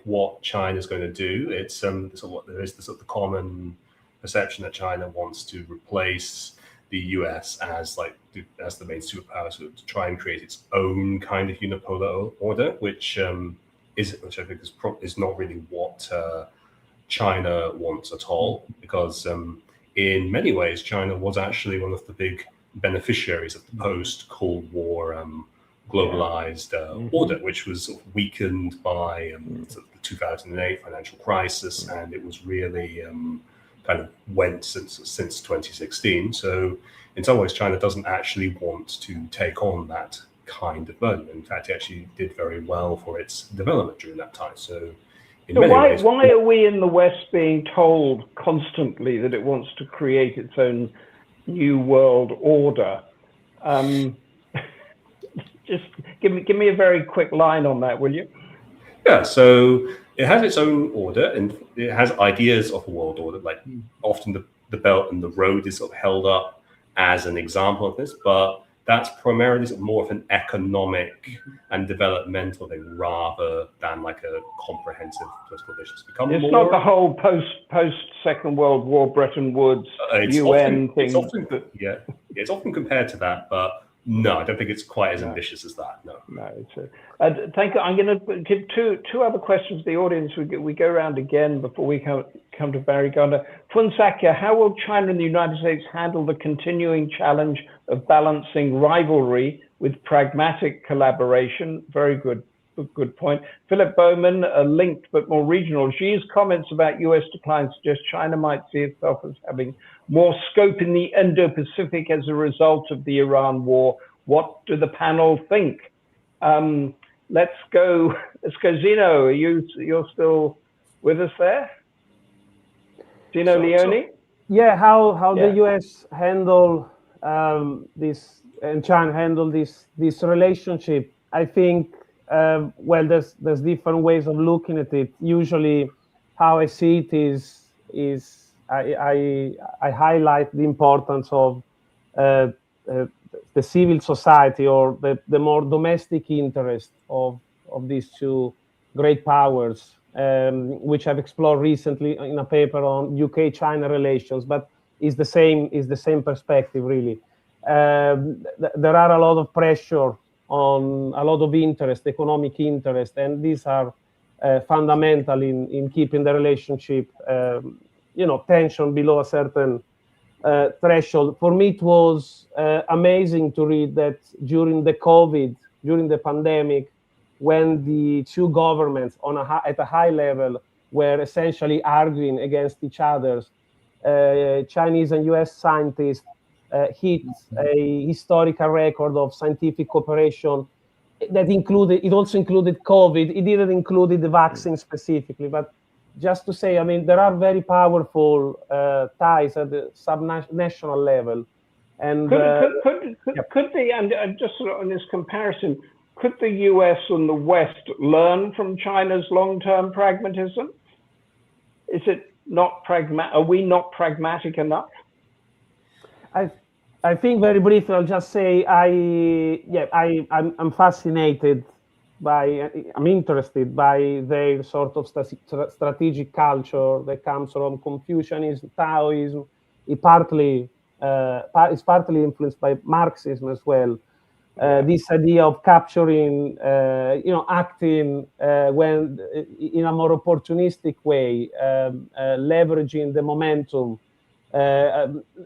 [SPEAKER 5] what China is going to do, it's there is the common perception that China wants to replace the US as the main superpower, so to try and create its own kind of unipolar order, which I think is not really what China wants at all, because in many ways China was actually one of the big beneficiaries of the post-Cold War globalized order, which was weakened by the 2008 financial crisis, and it was really kind of went since 2016. So in some ways, China doesn't actually want to take on that kind of burden. In fact, it actually did very well for its development during that time. So
[SPEAKER 2] why are we in the West being told constantly that it wants to create its own new world order? Just give me a very quick line on that, will you?
[SPEAKER 5] Yeah, so it has its own order, and it has ideas of a world order. Like often the Belt and the Road is sort of held up as an example of this, but that's primarily sort of more of an economic and developmental thing rather than like a comprehensive political vision.
[SPEAKER 2] It's not the whole post Second World War Bretton Woods UN thing.
[SPEAKER 5] It's often compared to that, but No, I don't think it's quite as ambitious as that. No.
[SPEAKER 2] No, it's thank you. I'm going to give two other questions to the audience. We go around again before we come to Barry Gardiner. Funsakia, how will China and the United States handle the continuing challenge of balancing rivalry with pragmatic collaboration? Very good point. Philip Bowman, linked but more regional. Xi's comments about US decline suggest China might see itself as having more scope in the Indo-Pacific as a result of the Iran war. What do the panel think? Let's go, Zeno. You're still with us there? Zeno Leoni?
[SPEAKER 6] Yeah, how the US handle this and China handle this relationship. I think well, there's different ways of looking at it. Usually, how I see it is I highlight the importance of the civil society, or the more domestic interest of these two great powers, which I've explored recently in a paper on UK-China relations, but is the same perspective really. There are a lot of pressure on a lot of interest, economic interest, and these are fundamental in keeping the relationship, tension below a certain threshold. For me, it was amazing to read that during the pandemic, when the two governments at a high level were essentially arguing against each other, Chinese and US scientists hit a historical record of scientific cooperation that also included COVID. It didn't include the vaccine specifically, but just to say, I mean, there are very powerful ties at the subnational level. And
[SPEAKER 2] could the, and just sort of on this comparison, could the US and the West learn from China's long-term pragmatism? Is it not are we not pragmatic enough?
[SPEAKER 6] I think very briefly, I'll just say I'm fascinated I'm interested by their sort of strategic culture that comes from Confucianism, Taoism. It's partly influenced by Marxism as well. This idea of capturing, acting when in a more opportunistic way, leveraging the momentum,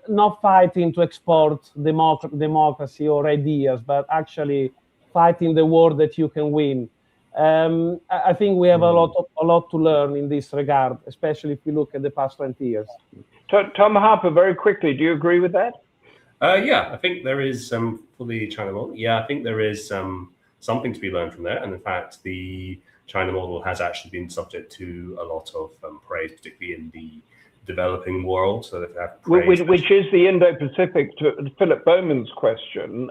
[SPEAKER 6] not fighting to export democracy or ideas, but actually fighting the war that you can win. I think we have a lot to learn in this regard, especially if we look at the past 20 years.
[SPEAKER 2] Tom Harper, very quickly, do you agree with that?
[SPEAKER 5] Yeah, I think there is for the China model. Yeah, I think there is something to be learned from there. And in fact, the China model has actually been subject to a lot of praise, particularly in the developing world. So that
[SPEAKER 2] which is the Indo-Pacific. To Philip Bowman's question,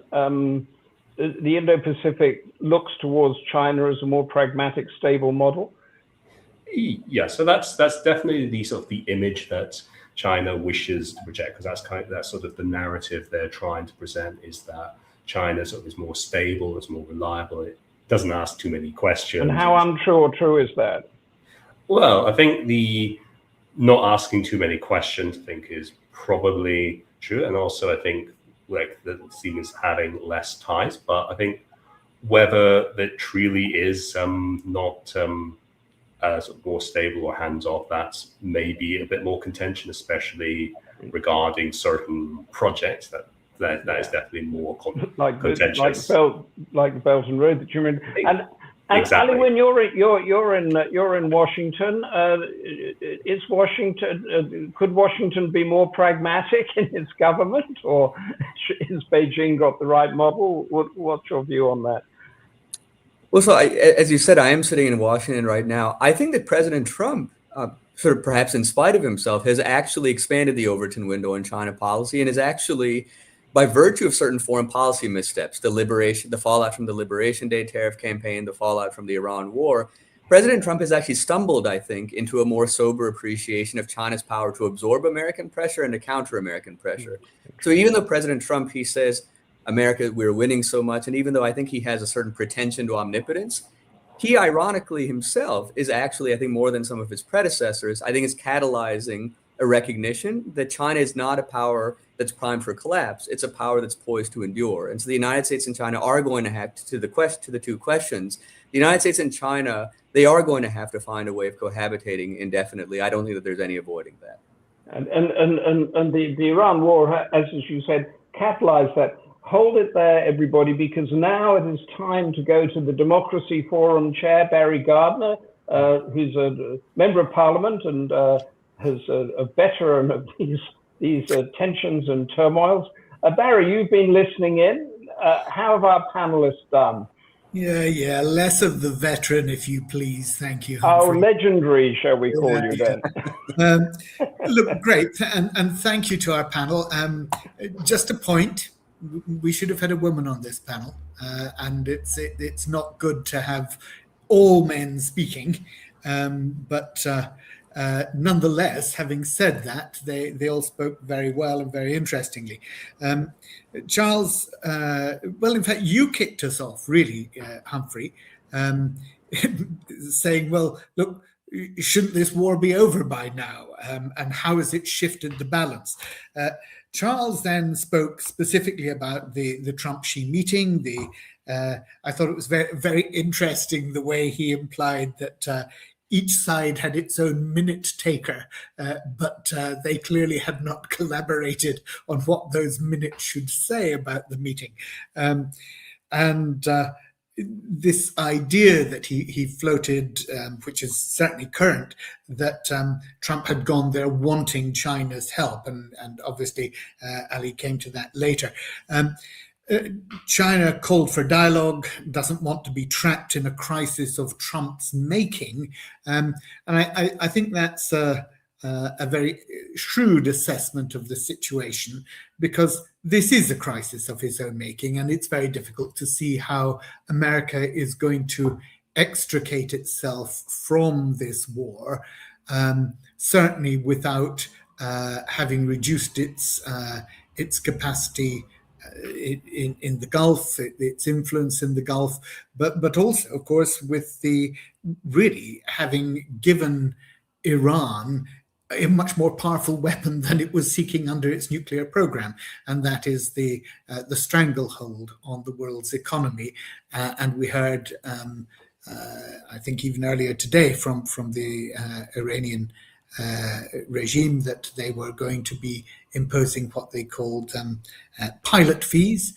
[SPEAKER 2] the Indo-Pacific looks towards China as a more pragmatic, stable model.
[SPEAKER 5] Yeah, so that's definitely the sort of the image that China wishes to project, because that's sort of the narrative they're trying to present, is that China sort of is more stable, it's more reliable, it doesn't ask too many questions.
[SPEAKER 2] And how untrue or true is that?
[SPEAKER 5] Well, I think the not asking too many questions, I think, is probably true. And also, I think like the theme is having less ties. But I think whether that truly is not sort of more stable or hands-off, that's maybe a bit more contention, especially regarding certain projects. That is definitely more contentious.
[SPEAKER 2] Like the Belt and Road that you mean. And
[SPEAKER 5] exactly.
[SPEAKER 2] Ali, when you're in Washington, could Washington be more pragmatic in its government, or has Beijing got the right model? What's your view on that?
[SPEAKER 4] Well, so as you said, I am sitting in Washington right now. I think that President Trump, sort of perhaps in spite of himself, has actually expanded the Overton window in China policy, and is actually, by virtue of certain foreign policy missteps, the fallout from the Liberation Day tariff campaign, the fallout from the Iran war, President Trump has actually stumbled, I think, into a more sober appreciation of China's power to absorb American pressure and to counter American pressure. So even though President Trump, he says, America, we're winning so much, and even though I think he has a certain pretension to omnipotence, he ironically himself is actually, I think more than some of his predecessors, I think is catalyzing a recognition that China is not a power that's primed for collapse. It's a power that's poised to endure. And so the United States and China are going to have to the two questions. The United States and China, they are going to have to find a way of cohabitating indefinitely. I don't think that there's any avoiding that.
[SPEAKER 2] And the Iran war, as you said, catalyzed that. Hold it there, everybody, because now it is time to go to the Democracy Forum chair, Barry Gardiner, who's a member of Parliament and has a veteran of these tensions and turmoils. Barry, you've been listening in. How have our panelists done?
[SPEAKER 7] Yeah, less of the veteran, if you please. Thank you, Humphrey.
[SPEAKER 2] Oh, legendary, shall we call you then?
[SPEAKER 7] Look, great, and thank you to our panel. Just a point, we should have had a woman on this panel, and it's not good to have all men speaking, but nonetheless, having said that, they all spoke very well and very interestingly. Charles, well, in fact, you kicked us off, really, Humphrey, saying, well, look, shouldn't this war be over by now? And how has it shifted the balance? Charles then spoke specifically about the Trump-Xi meeting. I thought it was very, very interesting the way he implied that each side had its own minute taker, but they clearly had not collaborated on what those minutes should say about the meeting. And this idea that he floated, which is certainly current, that Trump had gone there wanting China's help, and obviously Ali came to that later. China called for dialogue, doesn't want to be trapped in a crisis of Trump's making, and I think that's a very shrewd assessment of the situation, because this is a crisis of his own making, and it's very difficult to see how America is going to extricate itself from this war, certainly without having reduced its capacity in the Gulf, its influence in the Gulf, but also, of course, with the really having given Iran a much more powerful weapon than it was seeking under its nuclear program, and that is the stranglehold on the world's economy. And we heard, I think even earlier today, from the Iranian regime, that they were going to be imposing what they called pilot fees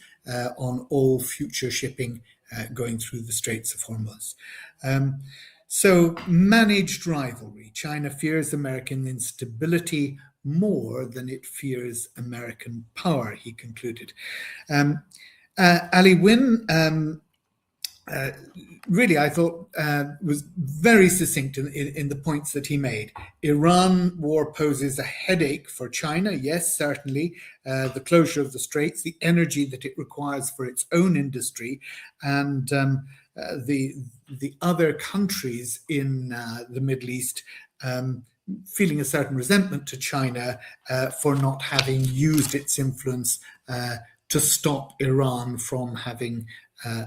[SPEAKER 7] on all future shipping going through the Straits of Hormuz. So managed rivalry. China fears American instability more than it fears American power, he concluded. Ali Wyne, really, I thought, was very succinct in the points that he made. Iran war poses a headache for China, yes, certainly. The closure of the Straits, the energy that it requires for its own industry, and the other countries in the Middle East feeling a certain resentment to China for not having used its influence to stop Iran from having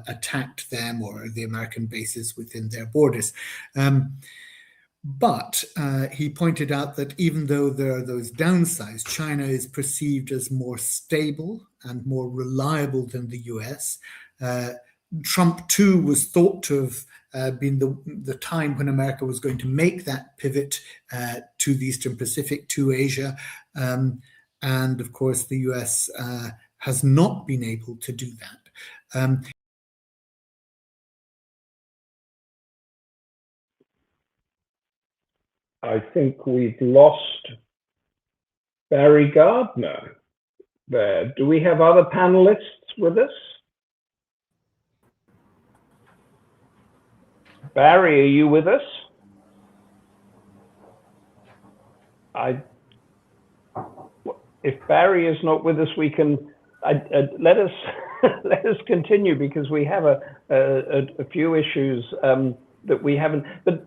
[SPEAKER 7] attacked them or the American bases within their borders. But he pointed out that even though there are those downsides, China is perceived as more stable and more reliable than the US. Trump, too, was thought to have been the time when America was going to make that pivot to the Eastern Pacific, to Asia. And of course, the US has not been able to do that.
[SPEAKER 2] I think we've lost Barry Gardiner there. Do we have other panelists with us? Barry, are you with us? If Barry is not with us, we can let us let us continue, because we have a few issues that we haven't. But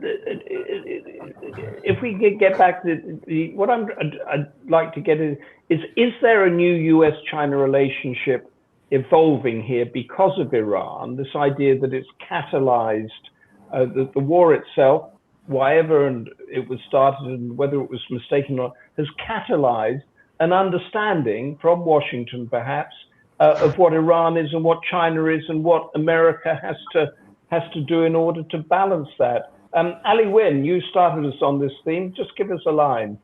[SPEAKER 2] if we could get back to what I'd like to get is there a new US-China relationship evolving here because of Iran? This idea that it's catalyzed the war itself, why ever and it was started and whether it was mistaken or not, has catalyzed an understanding from Washington, perhaps, of what Iran is and what China is and what America has to do in order to balance that. Ali Wyne, you started us on this theme. Just give us a line.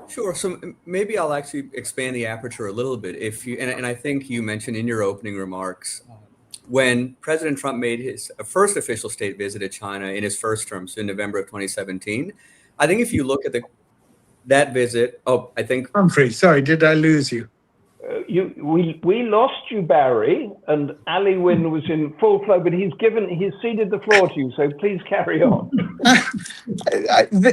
[SPEAKER 4] Sure. So maybe I'll actually expand the aperture a little bit. If you and I think you mentioned in your opening remarks when President Trump made his first official state visit to China in his first term, so in November of 2017. I think if you look at that visit, I think
[SPEAKER 7] Humphrey, sorry, did I lose you?
[SPEAKER 2] We lost you, Barry, and Ali Wyne was in full flow, but he's ceded the floor to you, so please carry on.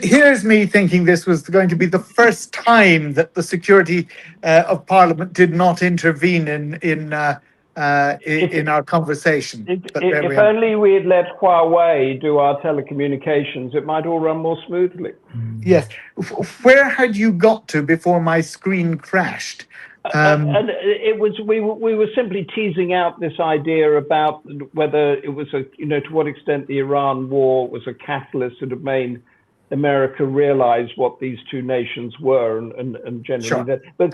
[SPEAKER 7] Here's me thinking this was going to be the first time that the security of Parliament did not intervene in our conversation.
[SPEAKER 2] If only we had let Huawei do our telecommunications, it might all run more smoothly.
[SPEAKER 7] Yes. Where had you got to before my screen crashed?
[SPEAKER 2] And it was we were simply teasing out this idea about whether it was to what extent the Iran war was a catalyst that had made America realize what these two nations were and generally
[SPEAKER 7] Sure.
[SPEAKER 2] that. But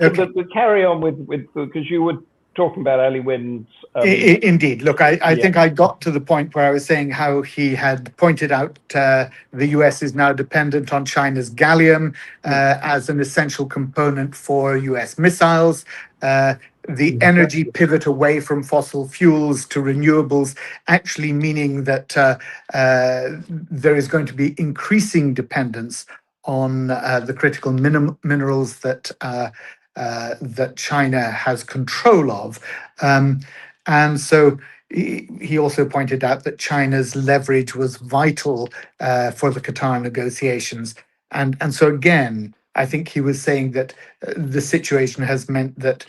[SPEAKER 2] carry on with because you were talking about Ali Wyne's.
[SPEAKER 7] Indeed. Look, I think I got to the point where I was saying how he had pointed out the US is now dependent on China's gallium as an essential component for US missiles. The energy pivot away from fossil fuels to renewables, actually meaning that there is going to be increasing dependence on the critical minerals that China has control of. And so he also pointed out that China's leverage was vital for the Qatar negotiations. And so again, I think he was saying that the situation has meant that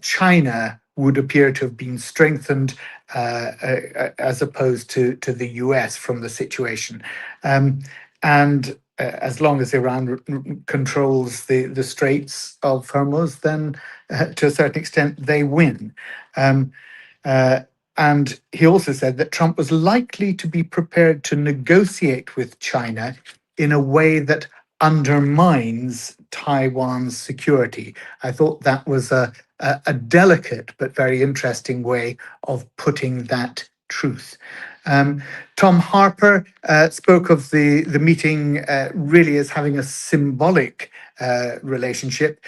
[SPEAKER 7] China would appear to have been strengthened as opposed to the US from the situation. And as long as Iran controls the Straits of Hormuz, then to a certain extent they win. And he also said that Trump was likely to be prepared to negotiate with China in a way that undermines Taiwan's security. I thought that was a delicate but very interesting way of putting that truth. Tom Harper spoke of the meeting really as having a symbolic relationship.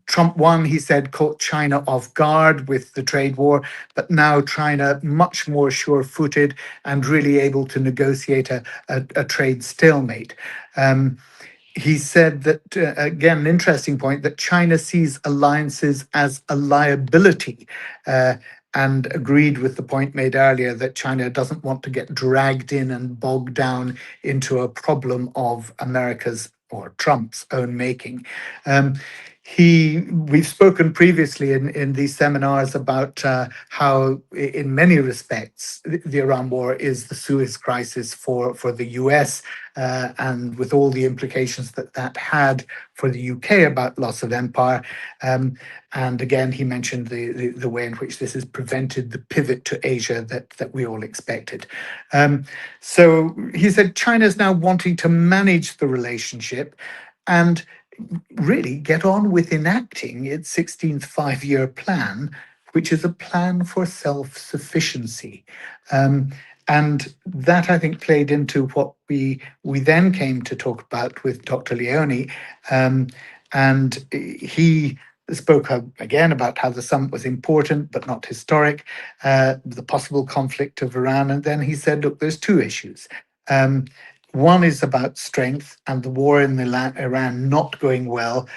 [SPEAKER 7] Trump one, he said, caught China off guard with the trade war, but now China much more sure-footed and really able to negotiate a trade stalemate. He said that, again, an interesting point, that China sees alliances as a liability and agreed with the point made earlier that China doesn't want to get dragged in and bogged down into a problem of America's or Trump's own making. We've spoken previously in these seminars about how, in many respects, the Iran war is the Suez crisis for the US, and with all the implications that had for the UK about loss of empire. And again, he mentioned the way in which this has prevented the pivot to Asia that we all expected. So he said China is now wanting to manage the relationship and really get on with enacting its 16th five-year plan, which is a plan for self-sufficiency. And that, I think, played into what we then came to talk about with Dr. Leoni. And he spoke again about how the summit was important, but not historic, the possible conflict of Iran. And then he said, look, there's two issues. One is about strength and the war in Iran not going well,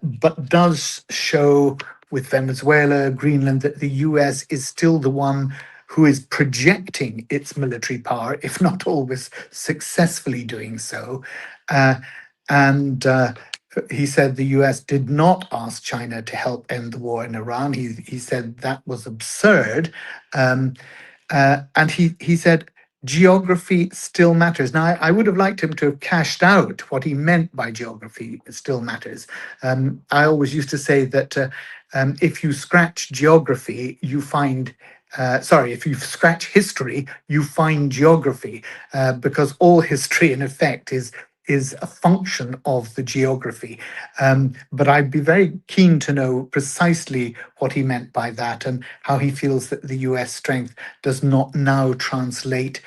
[SPEAKER 7] but does show with Venezuela, Greenland, that the US is still the one who is projecting its military power, if not always successfully doing so. And he said the US did not ask China to help end the war in Iran. He said that was absurd. And he said, geography still matters. Now, I would have liked him to have cashed out what he meant by geography still matters. I always used to say that if you scratch geography, you find, if you scratch history, you find geography, because all history, in effect, is is a function of the geography. But I'd be very keen to know precisely what he meant by that and how he feels that the US strength does not now translate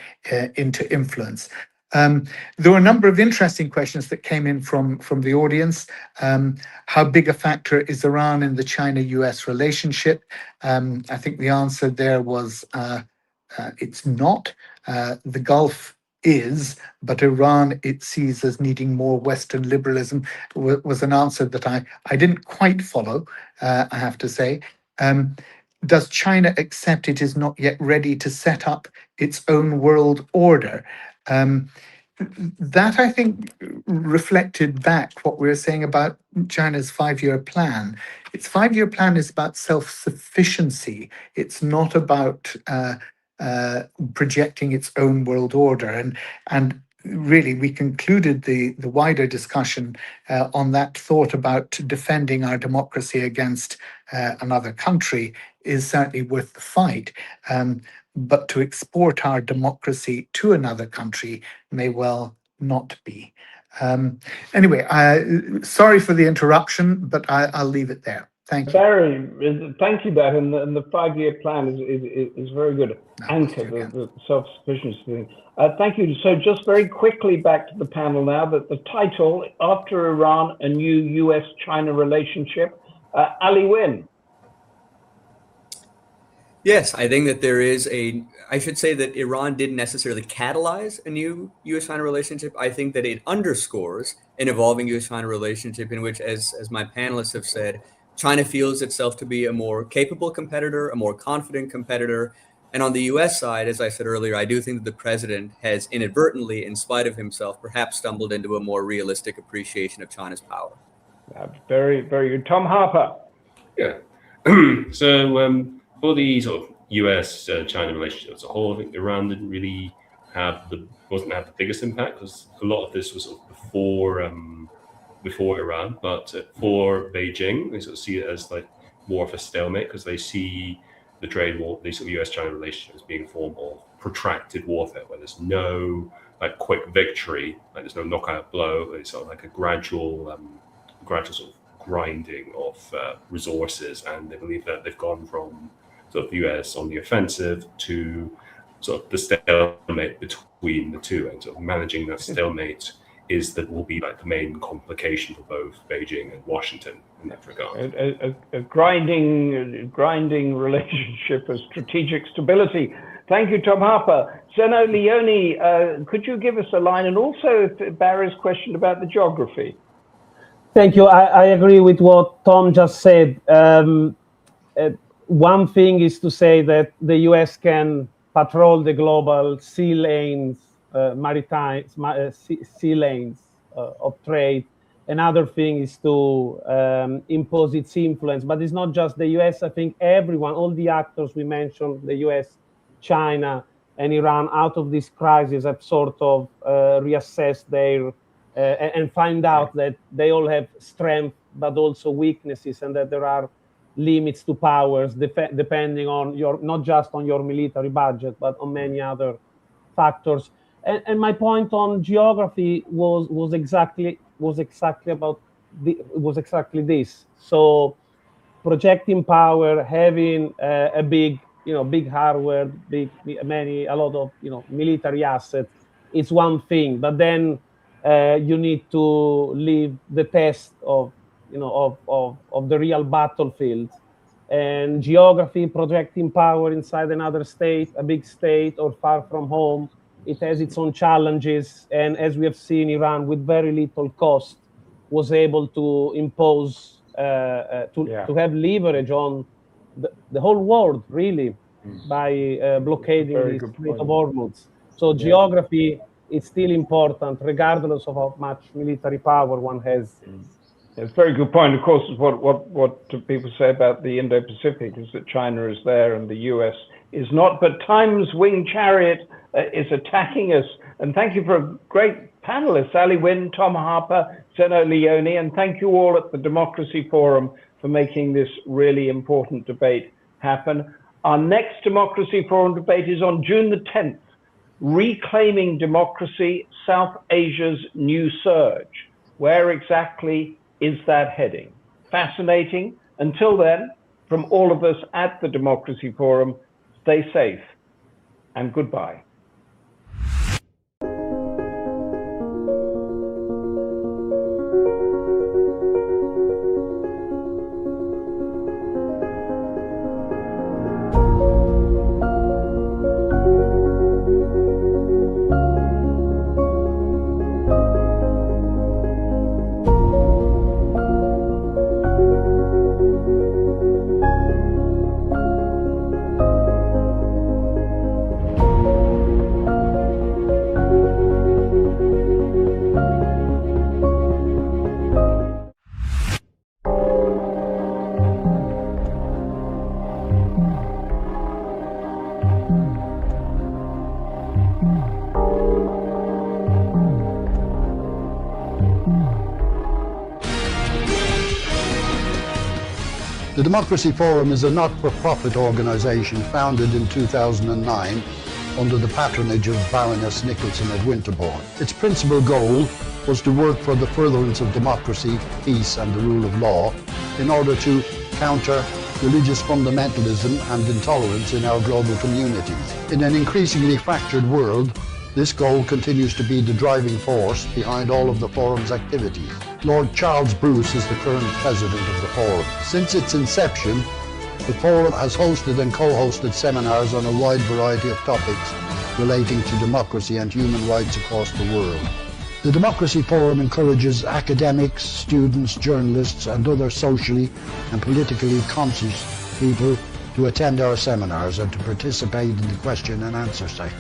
[SPEAKER 7] into influence. There were a number of interesting questions that came in from the audience. How big a factor is Iran in the China-US relationship? I think the answer there was it's not. The Gulf is, but Iran it sees as needing more Western liberalism was an answer that I didn't quite follow, I have to say. Does China accept it is not yet ready to set up its own world order? That I think reflected back what we were saying about China's 5-year plan. Its 5-year plan is about self-sufficiency. It's not about projecting its own world order. And really, we concluded the wider discussion on that thought about defending our democracy against another country is certainly worth the fight. But to export our democracy to another country may well not be. Anyway, sorry for the interruption, but I'll leave it there. Thank you.
[SPEAKER 2] Barry, thank you, Barry. And the 5-year plan is very good anchor, the self-sufficiency thing. Thank you. So just very quickly back to the panel now, that the title, After Iran, a New US-China Relationship. Ali Wyne.
[SPEAKER 4] Yes, I think that there is I should say that Iran didn't necessarily catalyze a new US-China relationship. I think that it underscores an evolving US-China relationship in which, as my panelists have said, China feels itself to be a more capable competitor, a more confident competitor. And on the US side, as I said earlier, I do think that the president has inadvertently, in spite of himself, perhaps stumbled into a more realistic appreciation of China's power.
[SPEAKER 2] Very, very good. Tom Harper.
[SPEAKER 5] Yeah. So for the sort of US-China relationship as a whole, I think Iran didn't really wasn't have the biggest impact, because a lot of this was sort of before Iran. But for Beijing, they sort of see it as like more of a stalemate, because they see the trade war, the sort of US-China relationship as being a form of protracted warfare, where there's no like quick victory, like there's no knockout blow. It's sort of like a gradual sort of grinding of resources, and they believe that they've gone from sort of the US on the offensive to sort of the stalemate between the two, and sort of managing that stalemate will be like the main complication for both Beijing and Washington in that regard.
[SPEAKER 2] A grinding relationship of strategic stability. Thank you, Tom Harper. Zeno, Leoni, could you give us a line, and also Barry's question about the geography?
[SPEAKER 6] Thank you. I agree with what Tom just said. One thing is to say that the US can patrol the global sea lanes, maritime sea lanes of trade. Another thing is to impose its influence. But it's not just the US. I think everyone, all the actors we mentioned, the US, China, and Iran, out of this crisis have sort of reassessed their and find out that they all have strength, but also weaknesses, and that there are limits to powers depending on not just on your military budget, but on many other factors. And my point on geography was exactly this. So projecting power, having a big hardware, a lot of military assets, it's one thing. But then you need to leave the test of the real battlefield. And geography, projecting power inside another state, a big state or far from home, it has its own challenges. And as we have seen, Iran, with very little cost, was able to impose, to have leverage on the whole world, really, by blockading the Strait of Hormuz. So geography is still important, regardless of how much military power one has.
[SPEAKER 2] It's a very good point. Of course, what people say about the Indo-Pacific is that China is there and the US is not. But Time's winged chariot is attacking us. And thank you for a great panelists, Ali Wyne, Tom Harper, Zeno Leoni, and thank you all at the Democracy Forum for making this really important debate happen. Our next Democracy Forum debate is on June the 10th. Reclaiming Democracy, South Asia's New Surge. Where exactly is that heading? Fascinating. Until then, from all of us at the Democracy Forum, stay safe and goodbye.
[SPEAKER 8] The Democracy Forum is a not-for-profit organisation founded in 2009 under the patronage of Baroness Nicholson of Winterbourne. Its principal goal was to work for the furtherance of democracy, peace and the rule of law in order to counter religious fundamentalism and intolerance in our global communities. In an increasingly fractured world, this goal continues to be the driving force behind all of the Forum's activities. Lord Charles Bruce is the current president of the Forum. Since its inception, the Forum has hosted and co-hosted seminars on a wide variety of topics relating to democracy and human rights across the world. The Democracy Forum encourages academics, students, journalists and other socially and politically conscious people to attend our seminars and to participate in the question and answer session.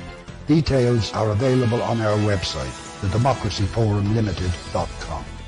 [SPEAKER 8] Details are available on our website, thedemocracyforumlimited.com.